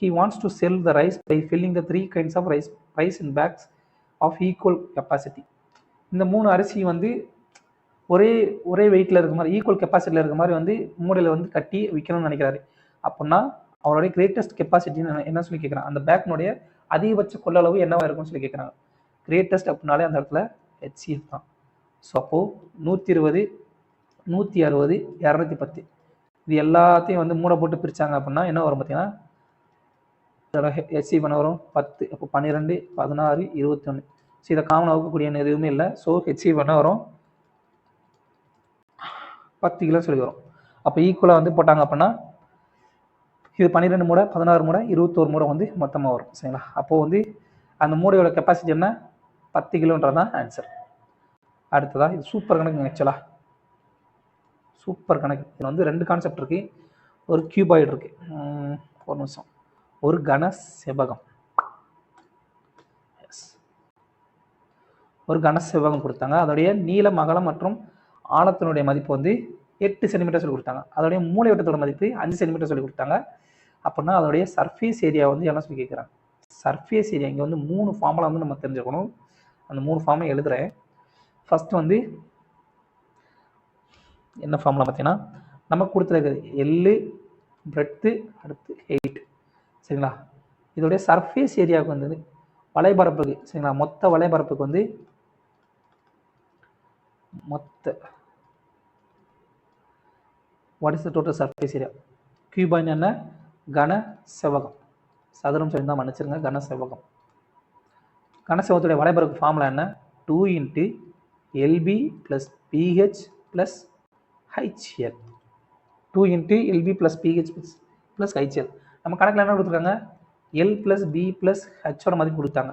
he wants to sell the rice by filling the 3 kinds of rice in bags of equal capacity. இந்த 3 அரிசி வந்து ஒரே வெயிட்டில் இருக்க மாதிரி, ஈக்குவல் கெப்பாசிட்டியில் இருக்க மாதிரி வந்து மூடையில் வந்து கட்டி விற்கணும்னு நினைக்கிறாரு. அப்படின்னா அவருடைய கிரேட்டஸ்ட் கெப்பாசிட்டின்னு என்ன சொல்லி கேட்குறாங்க? அந்த பேக்கினுடைய அதிகபட்ச கொள்ளளவு என்னவா இருக்கும்னு சொல்லி கேட்குறாங்க. கிரேட்டஸ்ட் அப்படின்னாலே அந்த இடத்துல HCF தான். ஸோ அப்போது 120, 160, 210 இது எல்லாத்தையும் வந்து மூடை போட்டு பிரித்தாங்க அப்படின்னா என்ன வரும் பார்த்தீங்கன்னா, இதோட HCF என்ன வரும்? 10. அப்போ 12, 16, 21. ஸோ இதை காமன் வகுக்கக்கூடிய எதுவுமே இல்லை. ஸோ HCF என்ன வரும்? 10 கிலோ சொல்லி வரும். அப்போ ஈக்குவலாக வந்து போட்டாங்க அப்படின்னா இது 12 மூடை, 16 மூடை, 21 மூடை வந்து மொத்தமாக வரும். சரிங்களா? அப்போது வந்து அந்த மூடையோட கெப்பாசிட்டி என்ன? 10 கிலோன்றது தான் ஆன்சர். அடுத்ததாக இது சூப்பர் கணக்கு. ஆக்சுவலாக சூப்பர் கணக்கு. இதில் வந்து 2 கான்செப்ட் இருக்குது. ஒரு கியூபாய்டு இருக்குது, ஒரு நிமிஷம், ஒரு கன செவ்வகம். ஒரு கன செவ்வகம் கொடுத்தாங்க. அதோடைய நீளம், அகலம் மற்றும் ஆழத்தினுடைய மதிப்பு வந்து 8 சென்டிமீட்டர் சொல்லி கொடுத்தாங்க. அதோடைய மூலைவிட்டத்தோட மதிப்பு 5 சென்டிமீட்டர் சொல்லி கொடுத்தாங்க. அப்படின்னா அதோடைய சர்ஃபேஸ் ஏரியா வந்து என்ன சொல்லி கேட்குறாங்க? சர்ஃபேஸ் ஏரியா இங்கே வந்து 3 ஃபார்முலா வந்து நம்ம தெரிஞ்சுக்கணும். அந்த 3 ஃபார்முலா எழுதுகிறேன். ஃபஸ்ட்டு வந்து என்ன ஃபார்முலா பார்த்தீங்கன்னா, நமக்கு கொடுத்துருக்குது எல்லு, பிரெத்து, அடுத்து 8. சரிங்களா? இதோடைய சர்ஃபேஸ் ஏரியாவுக்கு வந்து வலைபரப்புக்கு, சரிங்களா, மொத்த வலைபரப்புக்கு வந்து what is the total surface area? கியூபாய்னு என்ன? கன செவ்வகம். சதுரம் சொல்லியிருந்தால் மன்னிச்சிருங்க, கன செவ்வகம். கன செவ்வகத்துடைய வலைபரப்பு ஃபார்முலா என்ன? 2 × LB + PH + HL. 2 × LB + PH + HL. நம்ம கணக்கில் என்ன கொடுத்துருக்காங்க? L + B + Hோட மதிப்பு கொடுத்தாங்க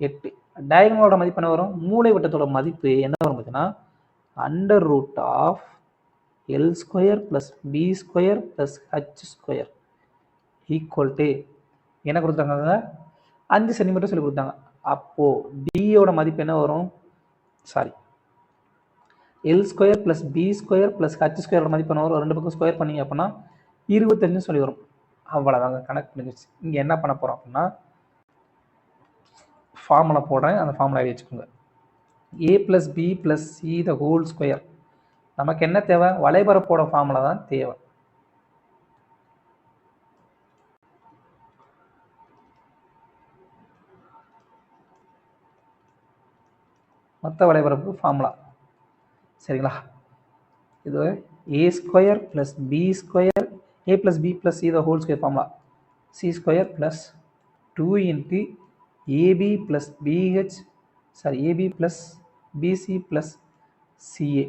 8. டயகனலோட மதிப்பு என்ன வரும்? மூளை விட்டத்தோட மதிப்பு என்ன வரும் பார்த்தீங்கன்னா, √L² + B² + H² = என்ன கொடுத்தாங்க? 5 சென்டிமீட்டர் சொல்லி கொடுத்தாங்க. அப்போது டியோட மதிப்பு என்ன வரும்? L² + B² + H² மதிப்பு என்ன வரும்? 2 பக்கம் ஸ்கொயர் பண்ணிங்க அப்படின்னா 25 சொல்லி வரும். அவ்வளோதாங்க, கணக்கு முடிஞ்சிச்சு. இங்கே என்ன பண்ண போகிறோம் அப்படின்னா, ஃபார்முலா போடுறேன், அந்த ஃபார்முலா வச்சுக்கோங்க. A + B + C² நமக்கு என்ன தேவை? வலைபரப்போட ஃபார்முலா தான் தேவை. மொத்த வலைபரப்பு ஃபார்முலா. சரிங்களா? இது A² + B², A + B + C² formula, C² + 2 × AB + BC + CA.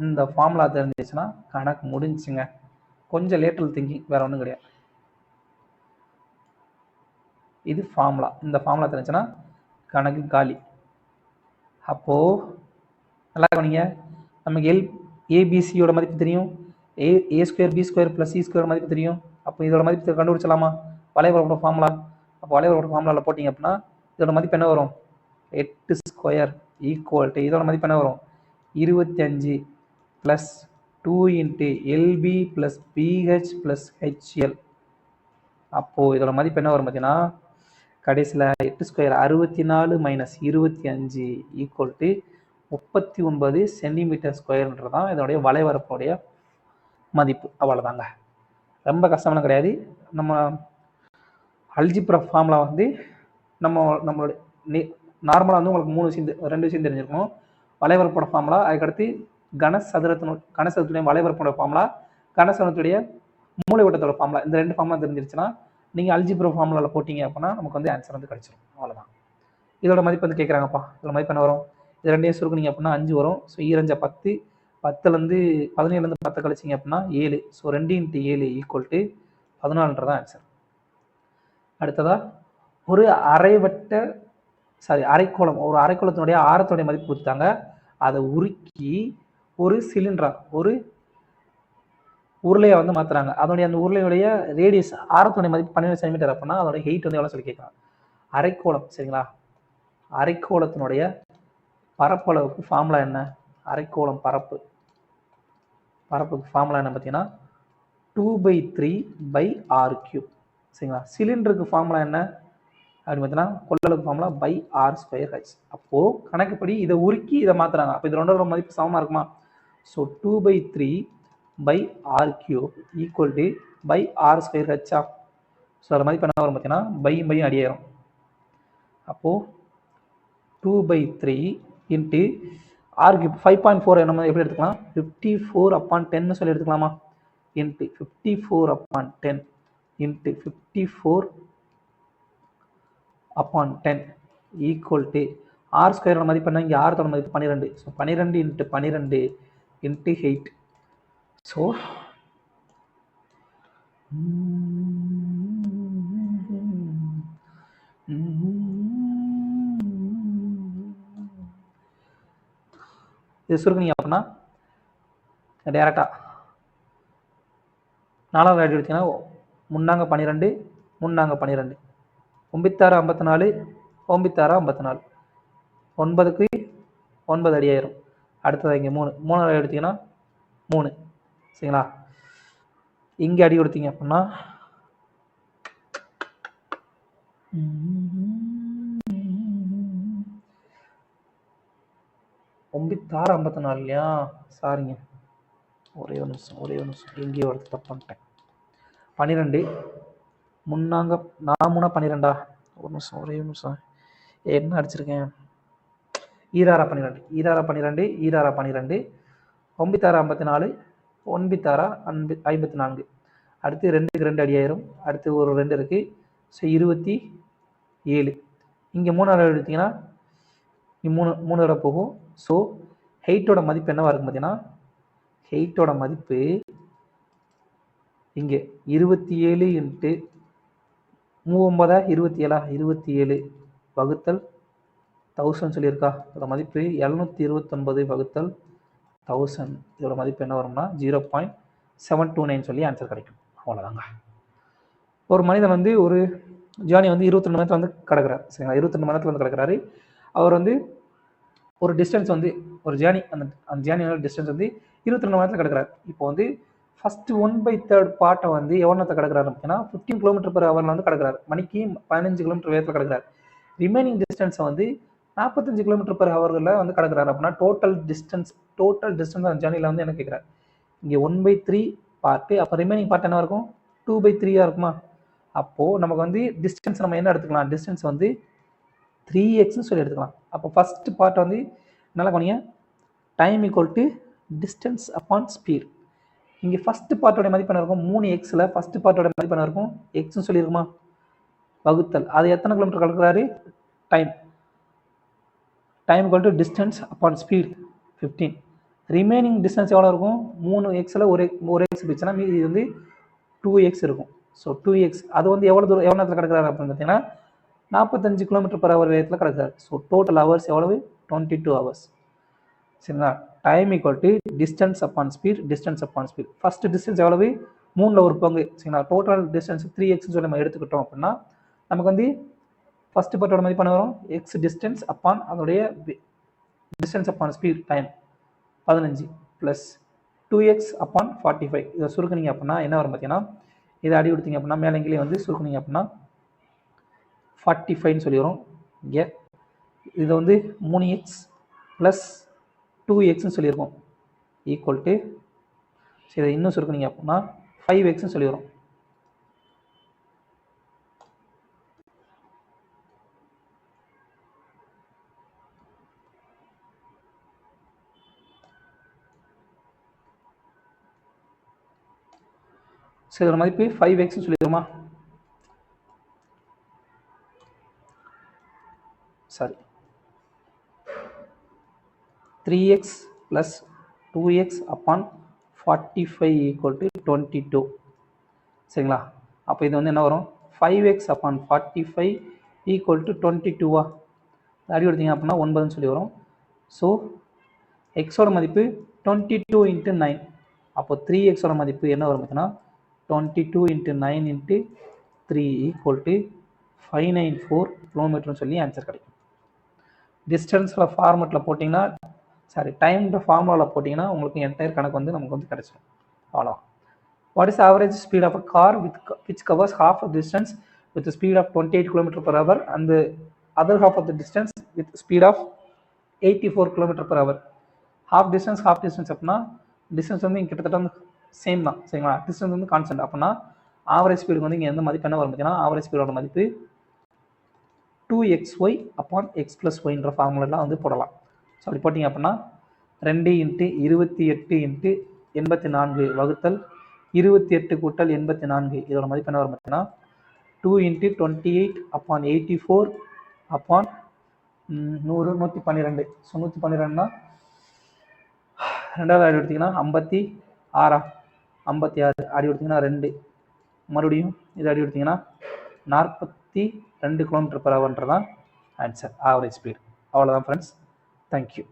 இந்த ஃபார்முலா தெரிஞ்சிச்சுன்னா கணக்கு முடிஞ்சுங்க. கொஞ்சம் லேட்டரல் திங்கிங், வேறு ஒன்றும் கிடையாது. இது ஃபார்முலா. இந்த ஃபார்முலா தெரிஞ்சுன்னா கணக்கு காலி. அப்போது நல்லா கவனிங்க, நமக்கு ABCயோட மதிப்பு தெரியும், A² B² + C² மதிப்பு தெரியும். அப்போ இதோட மதிப்பு கண்டுபிடிச்சலாமா? வலைபரப்போட ஃபார்முலா. அப்போ வலைபரப்போட ஃபார்முலாவில் போட்டிங்க அப்படின்னா இதோட மதிப்பு என்ன வரும்? 8² = இதோட மதிப்பு என்ன வரும்? 25 + 2 × LB + PH + HL. அப்போது இதோட மதிப்பு என்ன வரும் பார்த்தீங்கன்னா, கடைசியில் 8 square 64 minus 25 equal to 39 centimetre ஸ்கொயர்ன்றது தான் இதனுடைய வளைவரப்புடைய மதிப்பு. அவ்வளோதாங்க, ரொம்ப கஷ்டமான கிடையாது. நம்ம அல்ஜிப்ரா ஃபார்முலா வந்து நம்மளோட நார்மலாக வந்து உங்களுக்கு 2 விஷயம் தெரிஞ்சிருக்கணும். வளைவரப்போட ஃபார்முலா, அதுக்கடுத்து கனசதுரத்துடைய வளைவரப்போட ஃபார்முலா, கனசதுரத்துடைய மூலைவட்டத்தோட ஃபார்முலா. இந்த 2 ஃபார்முலா தெரிஞ்சிருச்சுன்னா நீங்கள் அல்ஜிப்ரா ஃபார்முலாவில் போட்டிங்க அப்படின்னா நமக்கு வந்து ஆன்சர் வந்து கிடச்சிரும். அவ்வளோதான். இதோட மதிப்பு வந்து கேட்குறாங்கப்பா, இதோட மதிப்பு என்ன வரும்? இது 2 சுருக்குனீங்க அப்படின்னா 5 வரும். ஸோ 2 10, 10லேருந்து 17லேருந்து 10 கழிச்சிங்க அப்படின்னா 7. ஸோ 2 × 7 ஈக்குவல் டு 14ன்றதான் ஆன்சர். அடுத்ததாக ஒரு அரைக்கோளம், ஒரு அரைக்கோளத்தினுடைய ஆரத்துடைய மதிப்பு கொடுத்தாங்க. அதை உருக்கி ஒரு சிலிண்டரா, ஒரு உருளையை வந்து மாற்றுறாங்க. அதனுடைய அந்த உருளையுடைய ரேடியஸ் ஆரத்துடைய மதிப்பு 12 சென்டிமீட்டர் அப்படின்னா அதோட ஹெயிட் வந்து எவ்வளோ சொல்லி கேட்கலாம். அரைக்கோளம், சரிங்களா? அரைக்கோளத்தினுடைய பரப்பளவுக்கு ஃபார்முலா என்ன? அரைக்கோளம் பரப்புக்கு ஃபார்முலா என்ன பார்த்தீங்கன்னா 2/3/r³, சரிங்களா? சிலிண்டருக்கு ஃபார்முலா என்ன அப்படின்னு பார்த்தீங்கன்னா கொள்ளளவுக்கு ஃபார்முலா r²h. அப்போது கணக்குப்படி இதை உருக்கி இதை மாற்றுறாங்க. அப்போ இது ரெண்டோட மதிப்பு சமமாக இருக்குமா? So 2/3/r³ equal to r²h. So அதோட மதிப்பு என்ன வரும் பார்த்தீங்கன்னா பையும் அடியாயிரும். அப்போது 2/3 இன்ட்டு r³ 5.4 நம்ம எப்படி எடுத்துக்கலாம்? 54/10 சொல்லி எடுத்துக்கலாமா? Into 54/10 into 54/10 equal to r² மதிப்பு என்ன? இங்கே ஆரத்தோட மதிப்பு 12. So 12 into 12 into 8. ஸோ இது சுருக்குனீங்க அப்படின்னா டேரெக்டாக 4வது ஆடி எடுத்தீங்கன்னா முன்னாங்க 12, முன்னாங்க 12, 9 54, 9 54, 9க்கு 9 அடியாயிரும். அடுத்தது இங்கே 3 எடுத்தீங்கன்னா 3, சரிங்களா? இங்கே அடி கொடுத்தீங்க அப்படின்னா 9 54 இல்லையா? சாரிங்க, ஒரே ஒரு நிமிஷம் எங்கேயோ ஒரு தப்பு பண்ணிட்டேன். 12 முன்னாங்க 4 12. ஒரே நிமிஷம் என்ன அடிச்சிருக்கேன்? ஈராரா 12, 9 54, 54. அடுத்து 2க்கு 2 அடியாயிரும். அடுத்து ஒரு 2 இருக்குது. ஸோ 27. இங்கே 3 எடுத்தீங்கன்னா 3 தடவை போகும். ஸோ ஹெயிட்டோட மதிப்பு என்னவா இருக்கும் பார்த்தீங்கன்னா, ஹெயிட்டோட மதிப்பு இங்கே 27 இன்ட்டு 39 27 வகுத்தல் 1000 சொல்லியிருக்கா? இதோட மதிப்பு 729/1000. இதோட மதிப்பு என்ன வரும்னா 0.729 சொல்லி ஆன்சர் கிடைக்கும். அவ்வளோதாங்க. ஒரு மனிதன் வந்து ஒரு ஜேர்னி வந்து 22 மணி நேரத்தில் வந்து கிடக்கிறார், சரிங்களா? 22 மணி நேரத்தில் வந்து கிடக்கிறாரு. அவர் வந்து ஒரு டிஸ்டன்ஸ் வந்து ஒரு ஜேர்னி, அந்த ஜேர்னியோட டிஸ்டன்ஸ் வந்து 22 மணி நேரத்தில் கிடக்கிறார். இப்போ வந்து ஃபஸ்ட்டு 1/3 பார்ட்டை வந்து எவ்வளோ நேரத்தில் கிடக்கிறாரு அப்படின்னா 15 km/h வந்து கிடக்கிறார். மணிக்கு 15 km வேகத்தில் கிடக்கிறார். ரிமைனிங் டிஸ்டன்ஸை வந்து 45 km/h வந்து கிடக்கிறாரு. அப்படின்னா டோட்டல் டிஸ்டன்ஸ் அந்த ஜேர்னியில் வந்து என்ன கேட்குறாரு? இங்கே 1/3 பார்ட்டு, அப்போ ரிமைனிங் பார்ட் என்ன இருக்கும்? 2/3 இருக்குமா? அப்போது நமக்கு வந்து டிஸ்டன்ஸ் நம்ம என்ன எடுத்துக்கலாம்? டிஸ்டன்ஸ் வந்து 3x சொல்லி எடுத்துக்கலாம். அப்போ ஃபஸ்ட்டு பார்ட் வந்து நல்லா கவனிங்க, time equal to distance upon speed. இங்கே ஃபஸ்ட்டு பார்ட்டோட மதிப்பு என்ன இருக்கும்? 3x. ஃபஸ்ட்டு பார்ட்டோட மதிப்பு என்ன இருக்கும்? எக்ஸ்ன்னு சொல்லியிருக்குமா? வகுத்தல் அது எத்தனை கிலோமீட்டர் கிடக்கிறாரு? Time equal to distance upon speed 15. Remaining distance எவ்வளோ இருக்கும்? 3x ஒரு எக்ஸ் பிடிச்சுன்னா மீதி வந்து 2x இருக்கும். ஸோ 2x அது வந்து எவ்வளோ நேரத்தில் கிடக்கிறாரு அப்படின்னு பார்த்தீங்கன்னா 45 km/h வேகத்தில் கிடக்கிறாரு. ஸோ டோட்டல் ஹவர்ஸ் எவ்வளவு? 22 hours. சரிங்களா? Time equal to distance upon speed. First distance எவ்வளவு? 3ல் ஒரு பங்கு, சரிங்களா? டோட்டல் டிஸ்டன்ஸ் 3x சொல்லி நம்ம எடுத்துக்கிட்டோம் அப்படின்னா நமக்கு வந்து ஃபஸ்ட்டு பார்ட்டோட மதிப்பு என்ன வரும்? எக்ஸ் டிஸ்டன்ஸ் அப்பான் அதோடைய distance upon speed time 15 plus 2x upon 45. இதை சுருக்குனீங்க அப்படின்னா என்ன வரும் பார்த்தீங்கன்னா, இதை அடி கொடுத்தீங்க அப்படின்னா மேலே இங்கேயே வந்து சுருக்குனீங்க அப்படின்னா 45ன்னு சொல்லி வரும். இங்கே இது வந்து 3x ப்ளஸ் 2xன்னு சொல்லியிருக்கோம் ஈக்குவல் டு, சரி இன்னும் சுருக்குனீங்க அப்படின்னா 5xன்னு சொல்லி வரும். சரி இதோட மதிப்பு 5xன்னு சொல்லிடுமா? Sorry 3x plus 2x upon 45 equal to 22. சரிங்களா? அப்போ இது வந்து என்ன வரும்? 5x upon 45 equal to 22வா? அடி எடுத்தீங்க அப்படின்னா 9ன்னு சொல்லி வரும். ஸோ எக்ஸோட மதிப்பு 22 into 9. அப்போ 3xோட மதிப்பு என்ன வரும் பார்த்தீங்கன்னா 22 into 9 into 3 equal to 594 கிலோமீட்டர்னு சொல்லி ஆன்சர் கிடைக்கும். டிஸ்டன்ஸில் ஃபார்மெட்டில் போட்டிங்கன்னா, சாரி டைம்ன்ற ஃபார்முலாவில் போட்டிங்கன்னா உங்களுக்கு என்டையர் கணக்கு வந்து நமக்கு வந்து கிடைச்சிடும். அவ்வளோதான். What is average speed of a car which covers half of the distance with the speed of 28 km/h and the other half of the distance with speed of 84 km/h. half distance அப்படின்னா distance வந்து இங்கே கிட்டத்தட்ட same தான். சரிங்களா? Distance வந்து constant. அப்படின்னா average ஸ்பீடுக்கு வந்து இங்கே எந்த மதிப்பு என்ன வரும் பார்த்தீங்கன்னா, ஆவரேஜ் ஸ்பீடோட மதிப்பு 2xy upon x plus yன்ற ஃபார்முலாலாம் வந்து போடலாம். ஸோ அப்படி போட்டிங்க அப்படின்னா 2 × 28 × 84 வகுத்தல் 28 கூட்டல் 84 இதோட மதிப்பு என்ன வரும் பார்த்தீங்கன்னா 2 × 28 upon 84 upon 100 112. ஸோ 112னா ரெண்டாவது ஆடி எடுத்திங்கன்னா 56 ஆடி எடுத்திங்கன்னா 2 மறுபடியும் இது அடி எடுத்திங்கன்னா 42 km/hன்றதான் ஆன்சர் ஆவரேஜ் ஸ்பீட். அவ்வளோதான் ஃப்ரெண்ட்ஸ். தேங்க்யூ.